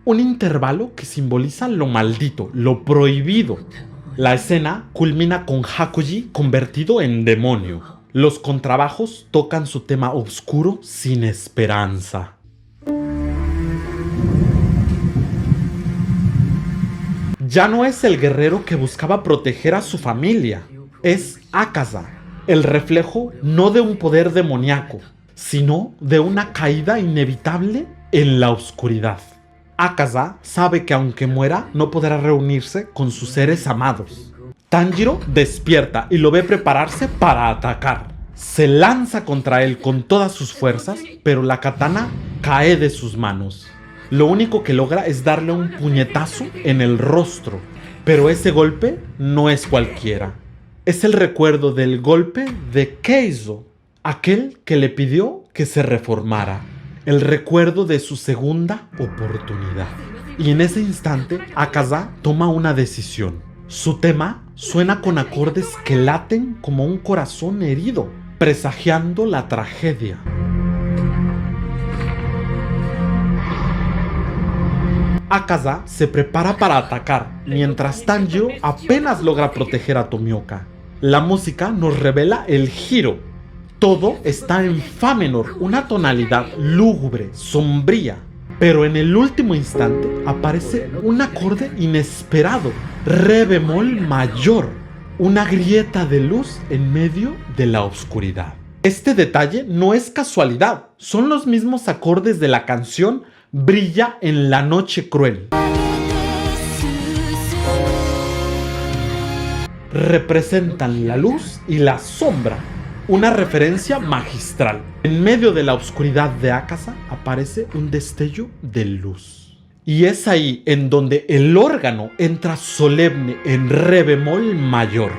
Un intervalo que simboliza lo maldito, lo prohibido. La escena culmina con Hakuji convertido en demonio. Los contrabajos tocan su tema oscuro sin esperanza. Ya no es el guerrero que buscaba proteger a su familia. Es Akaza, el reflejo no de un poder demoníaco, sino de una caída inevitable en la oscuridad. Akaza sabe que aunque muera, no podrá reunirse con sus seres amados. Tanjiro despierta y lo ve prepararse para atacar. Se lanza contra él con todas sus fuerzas, pero la katana cae de sus manos. Lo único que logra es darle un puñetazo en el rostro, pero ese golpe no es cualquiera. Es el recuerdo del golpe de Keizo, aquel que le pidió que se reformara. El recuerdo de su segunda oportunidad. Y en ese instante, Akaza toma una decisión. Su tema suena con acordes que laten como un corazón herido, presagiando la tragedia. Akaza se prepara para atacar, mientras Tanjiro apenas logra proteger a Tomioka. La música nos revela el giro. Todo está en fa menor, una tonalidad lúgubre, sombría. Pero en el último instante aparece un acorde inesperado, re bemol mayor, una grieta de luz en medio de la oscuridad. Este detalle no es casualidad, son los mismos acordes de la canción Brilla en la noche cruel. Representan la luz y la sombra, Una referencia magistral. En medio de la oscuridad de Akaza aparece un destello de luz. Y es ahí en donde el órgano entra solemne en re bemol mayor.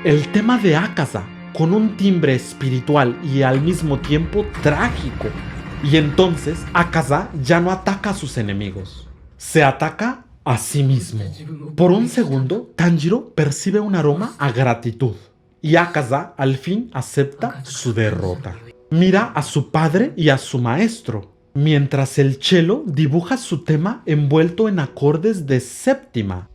El tema de Akaza con un timbre espiritual y al mismo tiempo trágico. Y entonces Akaza ya no ataca a sus enemigos. Se ataca a sí mismo. Por un segundo, Tanjiro percibe un aroma a gratitud. Y Akaza al fin acepta su derrota. Mira a su padre y a su maestro, mientras el cello dibuja su tema envuelto en acordes de séptima.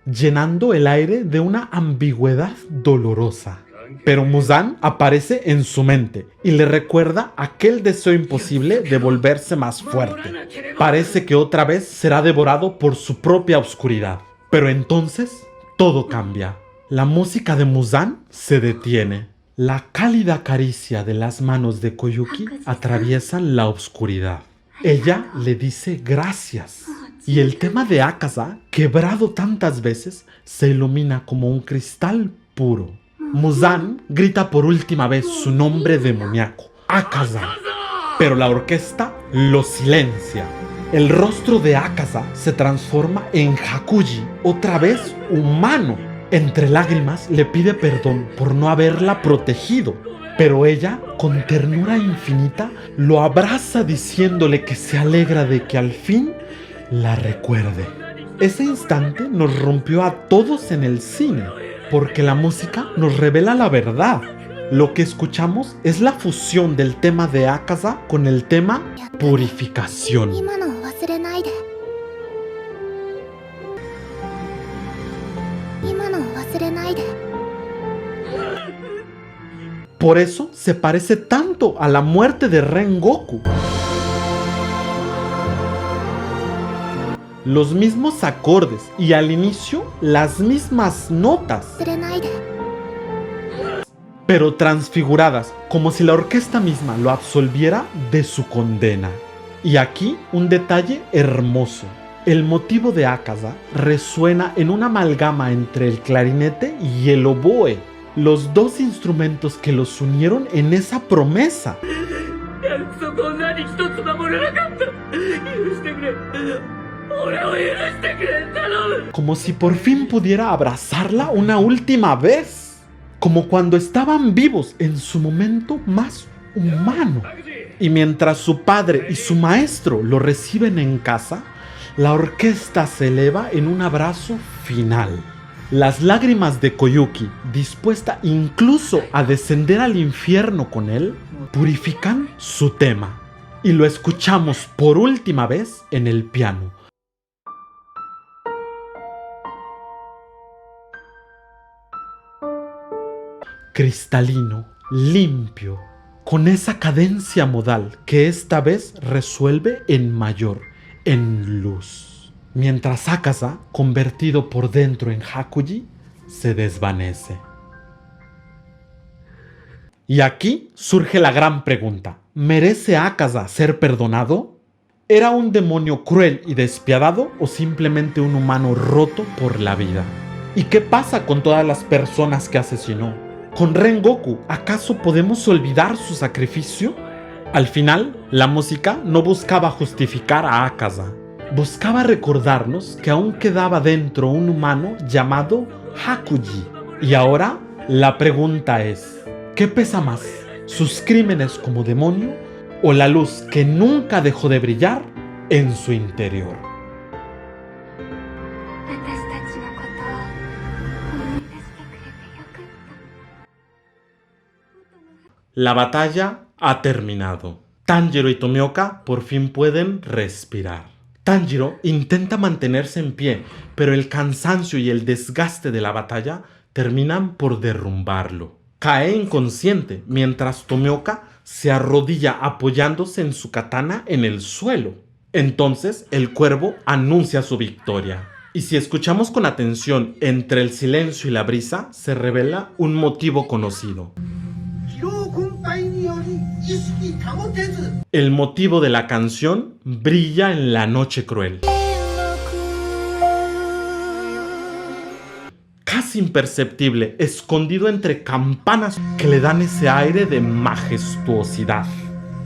Llenando el aire de una ambigüedad dolorosa. Pero Muzan aparece en su mente y le recuerda aquel deseo imposible de volverse más fuerte. Parece que otra vez será devorado por su propia oscuridad. Pero entonces todo cambia. La música de Muzan se detiene. La cálida caricia de las manos de Koyuki atraviesan la oscuridad. Ella le dice gracias. Y el tema de Akaza, quebrado tantas veces, se ilumina como un cristal puro. Muzan grita por última vez su nombre demoníaco, Akaza, pero la orquesta lo silencia. El rostro de Akaza se transforma en Hakuji, otra vez humano. Entre lágrimas le pide perdón por no haberla protegido, pero ella, con ternura infinita, lo abraza diciéndole que se alegra de que al fin la recuerde. Ese instante nos rompió a todos en el cine. Porque la música nos revela la verdad. Lo que escuchamos es la fusión del tema de Akaza con el tema purificación. Por eso se parece tanto a la muerte de Rengoku. Los mismos acordes y al inicio las mismas notas, pero transfiguradas, como si la orquesta misma lo absolviera de su condena. Y aquí un detalle hermoso. El motivo de Akaza resuena en una amalgama entre el clarinete y el oboe, los dos instrumentos que los unieron en esa promesa. Como si por fin pudiera abrazarla una última vez. Como cuando estaban vivos en su momento más humano. Y mientras su padre y su maestro lo reciben en casa, la orquesta se eleva en un abrazo final. Las lágrimas de Koyuki, dispuesta incluso a descender al infierno con él, purifican su tema. Y lo escuchamos por última vez en el piano. Cristalino, limpio, con esa cadencia modal que esta vez resuelve en mayor, en luz. Mientras Akaza, convertido por dentro en Hakuji, se desvanece. Y aquí surge la gran pregunta: ¿merece Akaza ser perdonado? ¿Era un demonio cruel y despiadado o simplemente un humano roto por la vida? ¿Y qué pasa con todas las personas que asesinó? ¿Con Rengoku, acaso podemos olvidar su sacrificio? Al final, la música no buscaba justificar a Akaza. Buscaba recordarnos que aún quedaba dentro un humano llamado Hakuji. Y ahora, la pregunta es: ¿qué pesa más? ¿Sus crímenes como demonio o la luz que nunca dejó de brillar en su interior? La batalla ha terminado. Tanjiro y Tomioka por fin pueden respirar. Tanjiro intenta mantenerse en pie, pero el cansancio y el desgaste de la batalla terminan por derrumbarlo. Cae inconsciente mientras Tomioka se arrodilla apoyándose en su katana en el suelo. Entonces el cuervo anuncia su victoria. Y si escuchamos con atención entre el silencio y la brisa, se revela un motivo conocido. El motivo de la canción brilla en la noche cruel. casi imperceptible, escondido entre campanas que le dan ese aire de majestuosidad.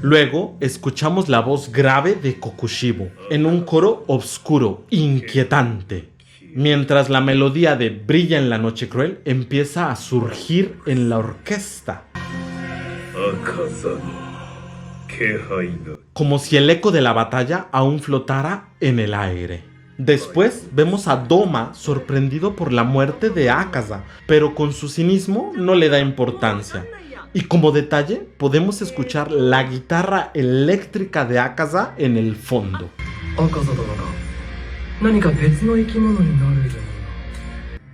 Luego escuchamos la voz grave de Kokushibo en un coro oscuro, inquietante, mientras la melodía de Brilla en la noche cruel empieza a surgir en la orquesta, como si el eco de la batalla aún flotara en el aire. Después vemos a Doma sorprendido por la muerte de Akaza, pero con su cinismo no le da importancia. Y como detalle, podemos escuchar la guitarra eléctrica de Akaza en el fondo.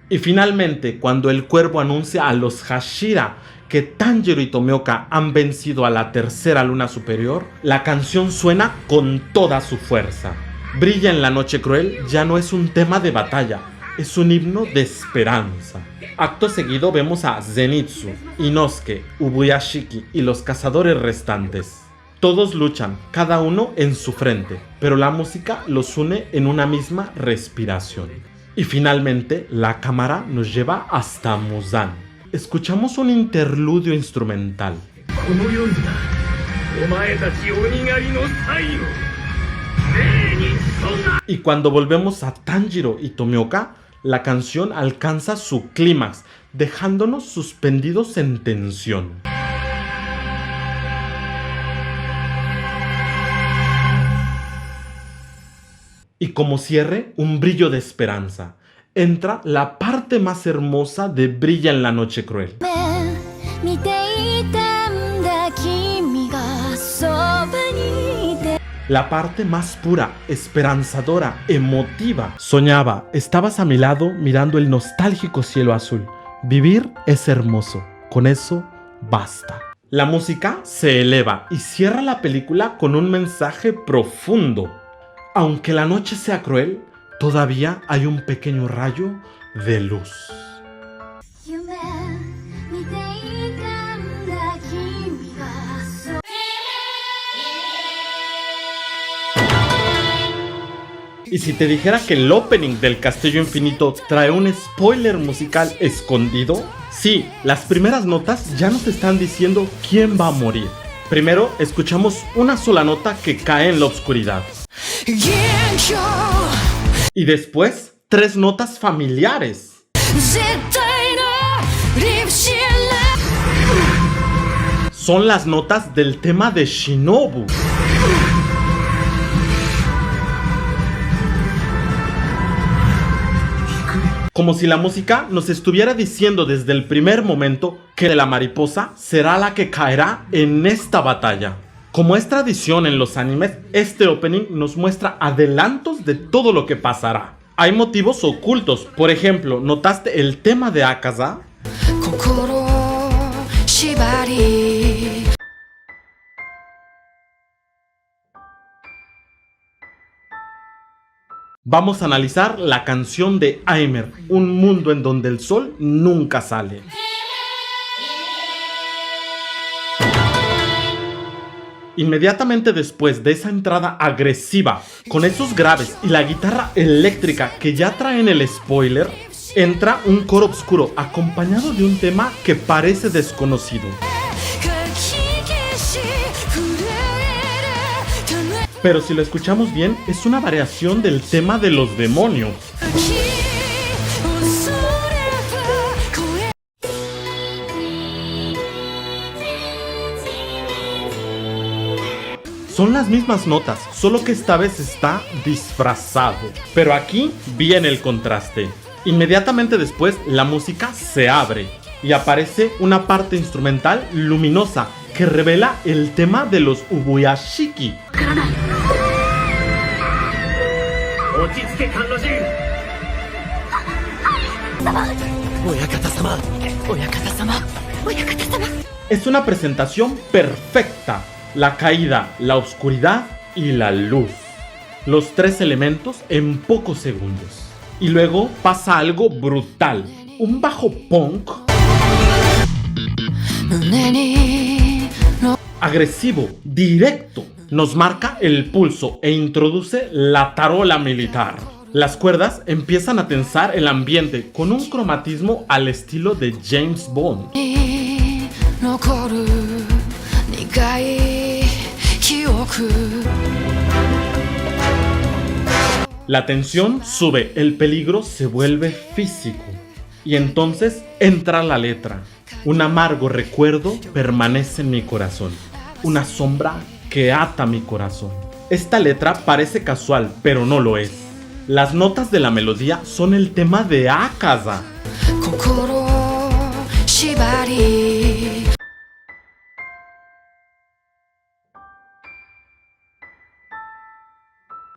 Y finalmente, cuando el cuervo anuncia a los Hashira que Tanjiro y Tomioka han vencido a la tercera luna superior, la canción suena con toda su fuerza. Brilla en la noche cruel ya no es un tema de batalla, es un himno de esperanza. Acto seguido vemos a Zenitsu, Inosuke, Ubuyashiki y los cazadores restantes. Todos luchan, cada uno en su frente, pero la música los une en una misma respiración. Y finalmente, la cámara nos lleva hasta Muzan. Escuchamos un interludio instrumental. Y cuando volvemos a Tanjiro y Tomioka, la canción alcanza su clímax, dejándonos suspendidos en tensión. Y como cierre, un brillo de esperanza. Entra la parte más hermosa de Brilla en la noche cruel. La parte más pura, esperanzadora, emotiva. Soñaba, estabas a mi lado mirando el nostálgico cielo azul. Vivir es hermoso, con eso basta. La música se eleva y cierra la película con un mensaje profundo. Aunque la noche sea cruel, todavía hay un pequeño rayo de luz. Y si te dijera que el opening del Castillo Infinito trae un spoiler musical escondido, sí, las primeras notas ya nos están diciendo quién va a morir. Primero escuchamos una sola nota que cae en la oscuridad. Y después, 3 notas familiares. Son las notas del tema de Shinobu. Como si la música nos estuviera diciendo desde el primer momento que la mariposa será la que caerá en esta batalla. Como es tradición en los animes, este opening nos muestra adelantos de todo lo que pasará. Hay motivos ocultos, por ejemplo, ¿notaste el tema de Akaza? Vamos a analizar la canción de Aimer, un mundo en donde el sol nunca sale. Inmediatamente después de esa entrada agresiva, con esos graves y la guitarra eléctrica que ya traen el spoiler, entra un coro oscuro acompañado de un tema que parece desconocido. Pero si lo escuchamos bien, es una variación del tema de los demonios. Son las mismas notas, solo que esta vez está disfrazado. Pero aquí viene el contraste. Inmediatamente después, la música se abre y aparece una parte instrumental luminosa que revela el tema de los Ubuyashiki. Es una presentación perfecta. La caída, la oscuridad y la luz. Los 3 elementos en pocos segundos. Y luego pasa algo brutal. Un bajo punk agresivo, directo. Nos marca el pulso e introduce la tarola militar. Las cuerdas empiezan a tensar el ambiente con un cromatismo al estilo de James Bond. La tensión sube, el peligro se vuelve físico. Y entonces entra la letra. Un amargo recuerdo permanece en mi corazón. Una sombra que ata mi corazón. Esta letra parece casual, pero no lo es. Las notas de la melodía son el tema de Akaza.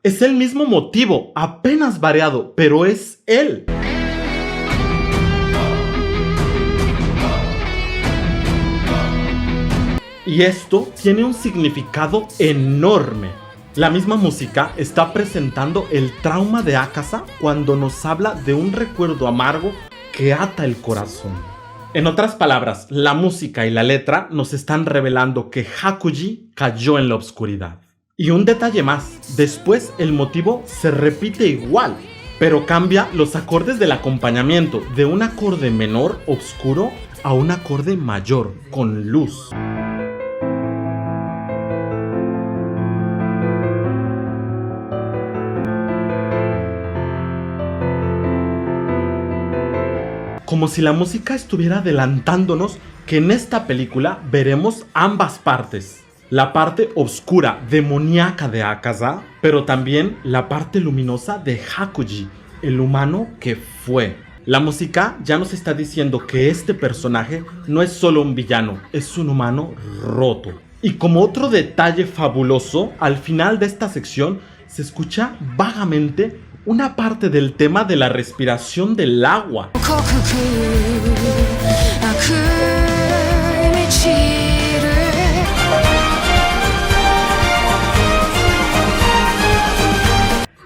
Es el mismo motivo, apenas variado, pero es él. Y esto tiene un significado enorme. La misma música está presentando el trauma de Akaza cuando nos habla de un recuerdo amargo que ata el corazón. En otras palabras, la música y la letra nos están revelando que Hakuji cayó en la oscuridad. Y un detalle más, después el motivo se repite igual, pero cambia los acordes del acompañamiento de un acorde menor oscuro a un acorde mayor con luz. Como si la música estuviera adelantándonos que en esta película veremos ambas partes. La parte oscura, demoníaca de Akaza, pero también la parte luminosa de Hakuji, el humano que fue. La música ya nos está diciendo que este personaje no es solo un villano, es un humano roto. Y como otro detalle fabuloso, al final de esta sección se escucha vagamente una parte del tema de la respiración del agua.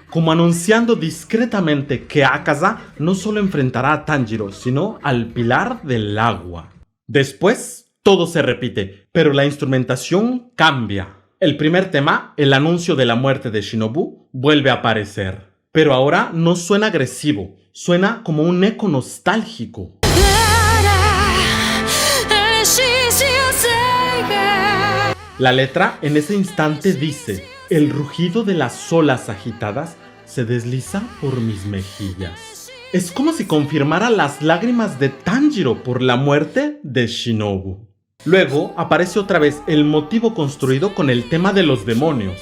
Como anunciando discretamente que Akaza no solo enfrentará a Tanjiro, sino al pilar del agua. Después, todo se repite, pero la instrumentación cambia. El primer tema, el anuncio de la muerte de Shinobu, vuelve a aparecer. Pero ahora no suena agresivo, suena como un eco nostálgico. La letra en ese instante dice: el rugido de las olas agitadas se desliza por mis mejillas. Es como si confirmara las lágrimas de Tanjiro por la muerte de Shinobu. Luego aparece otra vez el motivo construido con el tema de los demonios.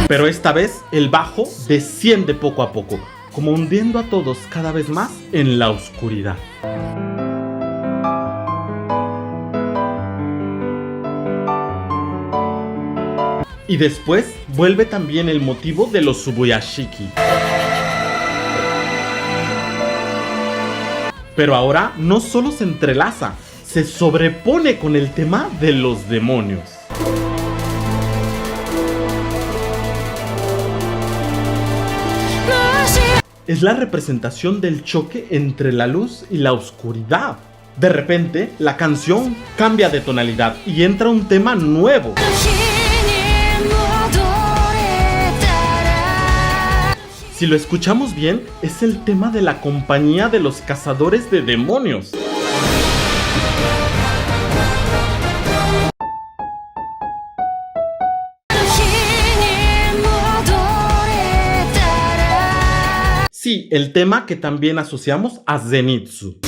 Pero esta vez el bajo desciende poco a poco, como hundiendo a todos cada vez más en la oscuridad. Y después vuelve también el motivo de los Subuyashiki. Pero ahora no solo se entrelaza, se sobrepone con el tema de los demonios. Es la representación del choque entre la luz y la oscuridad. De repente, la canción cambia de tonalidad y entra un tema nuevo. Si lo escuchamos bien, es el tema de la compañía de los cazadores de demonios. Sí, el tema que también asociamos a Zenitsu.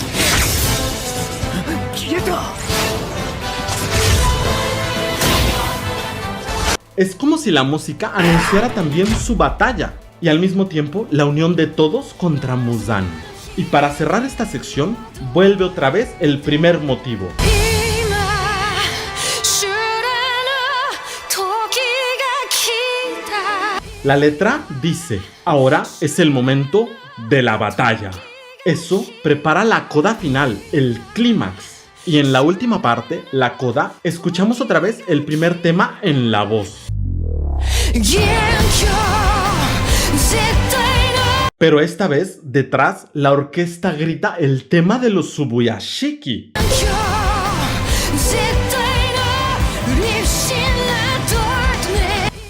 Es como si la música anunciara también su batalla y al mismo tiempo la unión de todos contra Muzan. Y para cerrar esta sección, vuelve otra vez el primer motivo. La letra dice: ahora es el momento de la batalla. Eso prepara la coda final, el clímax. Y en la última parte, la coda, escuchamos otra vez el primer tema en la voz. Pero esta vez, detrás, la orquesta grita el tema de los Subuyashiki.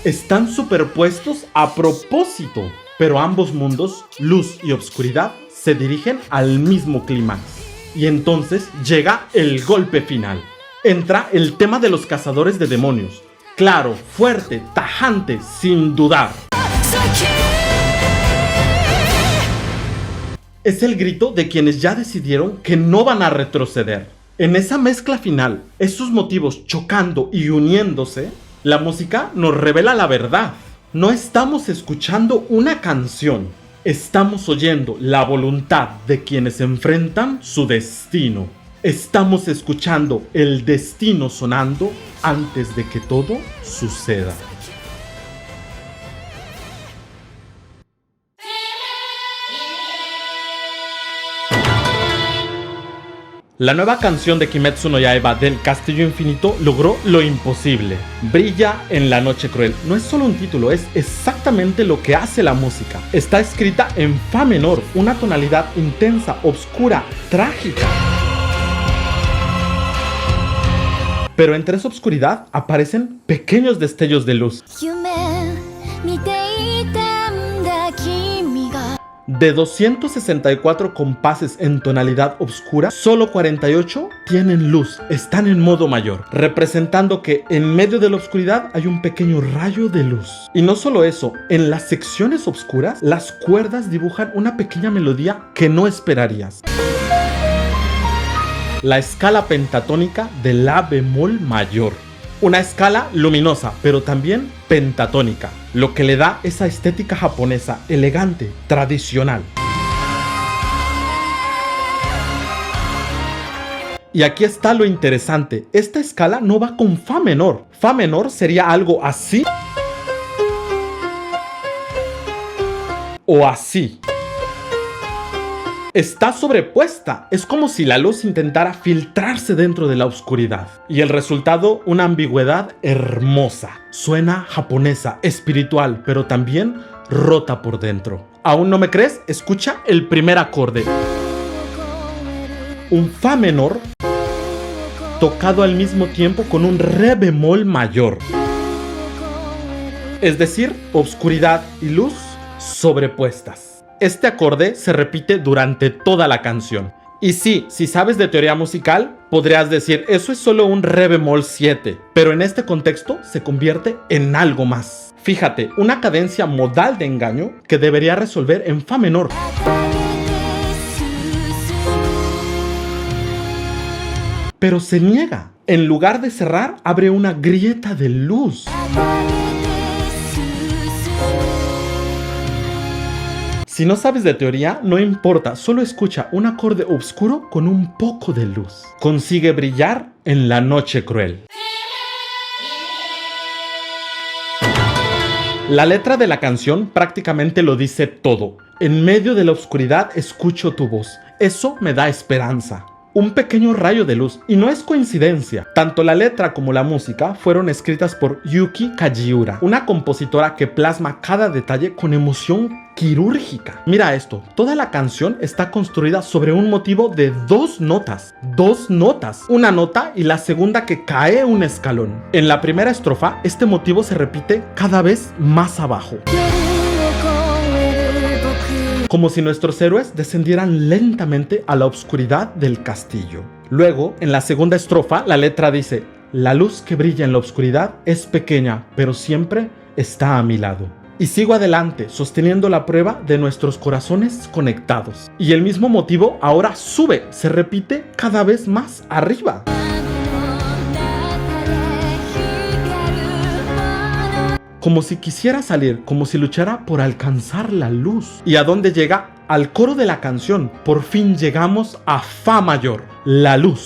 están superpuestos a propósito, pero ambos mundos, luz y obscuridad, se dirigen al mismo clímax. Y entonces llega el golpe final. Entra el tema de los cazadores de demonios. Claro, fuerte, tajante, sin dudar. Es el grito de quienes ya decidieron que no van a retroceder. En esa mezcla final, esos motivos chocando y uniéndose, la música nos revela la verdad. No estamos escuchando una canción, estamos oyendo la voluntad de quienes enfrentan su destino. Estamos escuchando el destino sonando antes de que todo suceda. La nueva canción de Kimetsu no Yaiba del Castillo Infinito logró lo imposible. Brilla en la noche cruel. No es solo un título, es exactamente lo que hace la música. Está escrita en fa menor, una tonalidad intensa, oscura, trágica. Pero entre esa oscuridad aparecen pequeños destellos de luz. De 264 compases en tonalidad oscura, solo 48 tienen luz, están en modo mayor, representando que en medio de la oscuridad hay un pequeño rayo de luz. Y no solo eso, en las secciones oscuras, las cuerdas dibujan una pequeña melodía que no esperarías. La escala pentatónica de la bemol mayor. Una escala luminosa, pero también pentatónica, lo que le da esa estética japonesa, elegante, tradicional. Y aquí está lo interesante, esta escala no va con fa menor. Fa menor sería algo así o así. Está sobrepuesta, es como si la luz intentara filtrarse dentro de la oscuridad. Y el resultado, una ambigüedad hermosa. Suena japonesa, espiritual, pero también rota por dentro. ¿Aún no me crees? Escucha el primer acorde. Un fa menor tocado al mismo tiempo con un re bemol mayor. Es decir, oscuridad y luz sobrepuestas. Este acorde se repite durante toda la canción. Y sí, si sabes de teoría musical, podrías decir, eso es solo un re bemol 7, pero en este contexto se convierte en algo más. Fíjate, una cadencia modal de engaño que debería resolver en fa menor. Pero se niega. En lugar de cerrar, abre una grieta de luz. Si no sabes de teoría, no importa, solo escucha un acorde oscuro con un poco de luz. Consigue brillar en la noche cruel. La letra de la canción prácticamente lo dice todo. En medio de la oscuridad escucho tu voz. Eso me da esperanza. Un pequeño rayo de luz, y no es coincidencia. Tanto la letra como la música fueron escritas por Yuki Kajiura, una compositora que plasma cada detalle con emoción quirúrgica. Mira esto, toda la canción está construida sobre un motivo de dos notas, una nota y la segunda que cae un escalón. En la primera estrofa, este motivo se repite cada vez más abajo, como si nuestros héroes descendieran lentamente a la oscuridad del castillo. Luego, en la segunda estrofa, la letra dice: la luz que brilla en la oscuridad es pequeña, pero siempre está a mi lado. Y sigo adelante, sosteniendo la prueba de nuestros corazones conectados. Y el mismo motivo ahora sube, se repite cada vez más arriba. Como si quisiera salir, como si luchara por alcanzar la luz. ¿Y a dónde llega? Al coro de la canción. Por fin llegamos a fa mayor, la luz.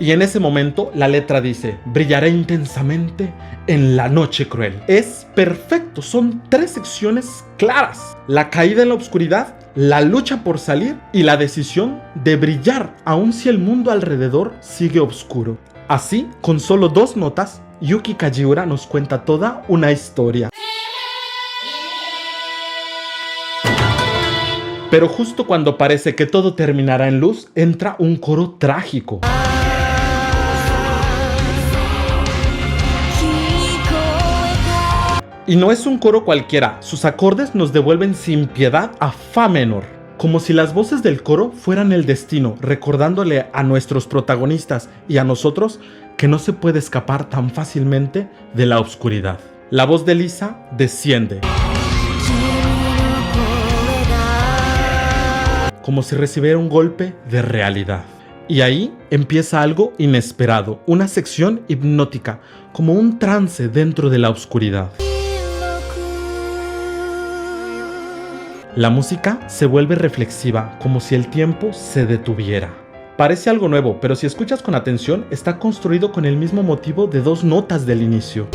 Y en ese momento la letra dice: brillaré intensamente en la noche cruel. Es perfecto, son tres secciones claras: la caída en la oscuridad, la lucha por salir y la decisión de brillar aun si el mundo alrededor sigue oscuro. Así, con solo dos notas, Yuki Kajiura nos cuenta toda una historia. Pero justo cuando parece que todo terminará en luz, entra un coro trágico. Y no es un coro cualquiera, sus acordes nos devuelven sin piedad a fa menor. Como si las voces del coro fueran el destino, recordándole a nuestros protagonistas y a nosotros que no se puede escapar tan fácilmente de la oscuridad. La voz de Lisa desciende, como si recibiera un golpe de realidad. Y ahí empieza algo inesperado, una sección hipnótica, como un trance dentro de la oscuridad. La música se vuelve reflexiva, como si el tiempo se detuviera. Parece algo nuevo, pero si escuchas con atención, está construido con el mismo motivo de 2 notas del inicio.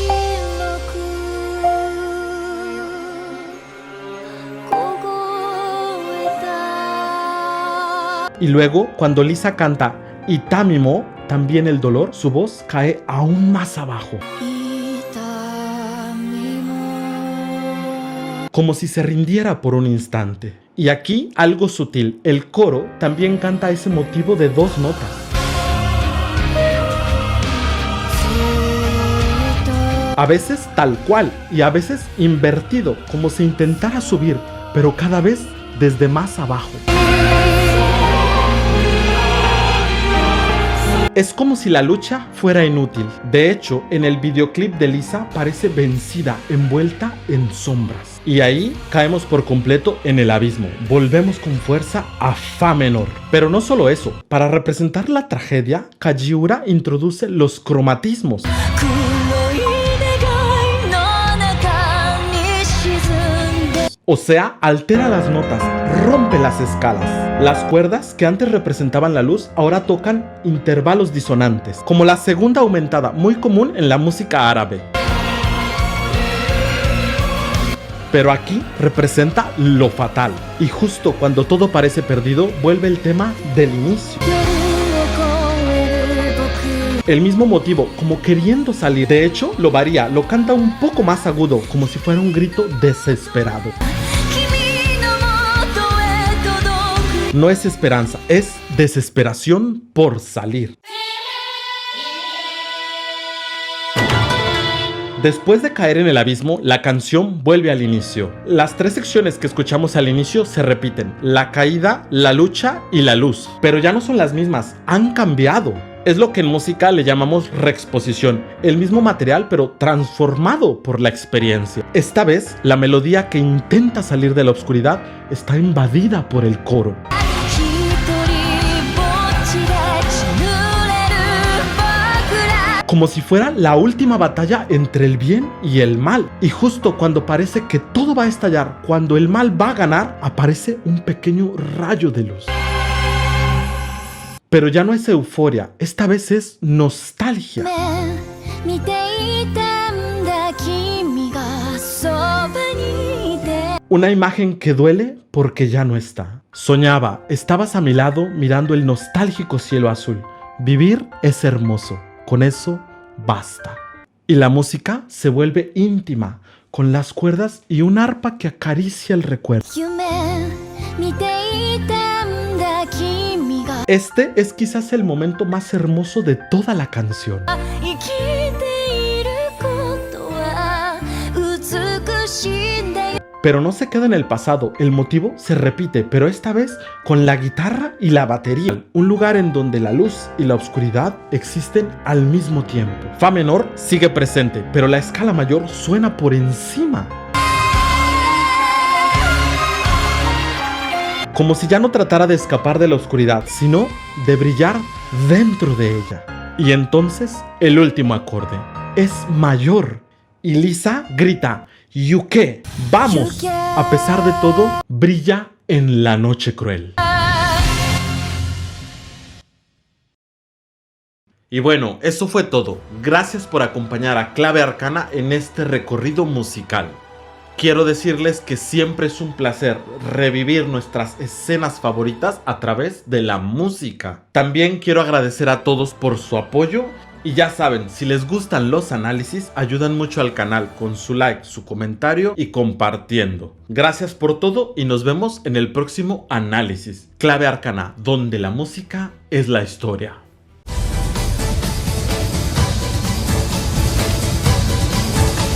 Y luego, cuando Lisa canta Itamimo, también el dolor, su voz cae aún más abajo, como si se rindiera por un instante. Y aquí algo sutil, el coro también canta ese motivo de 2 notas. A veces tal cual y a veces invertido, como si intentara subir, pero cada vez desde más abajo. Es como si la lucha fuera inútil. De hecho, en el videoclip de Lisa parece vencida, envuelta en sombras. Y ahí caemos por completo en el abismo. Volvemos con fuerza a fa menor. Pero no solo eso. Para representar la tragedia, Kajiura introduce los cromatismos. O sea, altera las notas, rompe las escalas. Las cuerdas que antes representaban la luz ahora tocan intervalos disonantes, como la segunda aumentada, muy común en la música árabe. Pero aquí representa lo fatal, y justo cuando todo parece perdido, vuelve el tema del inicio. El mismo motivo, como queriendo salir. De hecho, lo varía, lo canta un poco más agudo, como si fuera un grito desesperado. No es esperanza, es desesperación por salir. Después de caer en el abismo, la canción vuelve al inicio. Las 3 secciones que escuchamos al inicio se repiten: la caída, la lucha y la luz. Pero ya no son las mismas, han cambiado. Es lo que en música le llamamos reexposición, el mismo material pero transformado por la experiencia. Esta vez, la melodía que intenta salir de la oscuridad está invadida por el coro. Como si fuera la última batalla entre el bien y el mal. Y justo cuando parece que todo va a estallar, cuando el mal va a ganar, aparece un pequeño rayo de luz. Pero ya no es euforia, esta vez es nostalgia. Una imagen que duele porque ya no está. Soñaba, estabas a mi lado mirando el nostálgico cielo azul. Vivir es hermoso, con eso basta. Y la música se vuelve íntima, con las cuerdas y un arpa que acaricia el recuerdo. Este es quizás el momento más hermoso de toda la canción. Pero no se queda en el pasado, el motivo se repite, pero esta vez con la guitarra y la batería. Un lugar en donde la luz y la oscuridad existen al mismo tiempo. Fa menor sigue presente, pero la escala mayor suena por encima. Como si ya no tratara de escapar de la oscuridad, sino de brillar dentro de ella. Y entonces, el último acorde es mayor. Y Lisa grita: Yuke, vamos. A pesar de todo, brilla en la noche cruel. Y bueno, eso fue todo. Gracias por acompañar a Clave Arcana en este recorrido musical. Quiero decirles que siempre es un placer revivir nuestras escenas favoritas a través de la música. También quiero agradecer a todos por su apoyo. Y ya saben, si les gustan los análisis, ayudan mucho al canal con su like, su comentario y compartiendo. Gracias por todo y nos vemos en el próximo análisis. Clave Arcana, donde la música es la historia.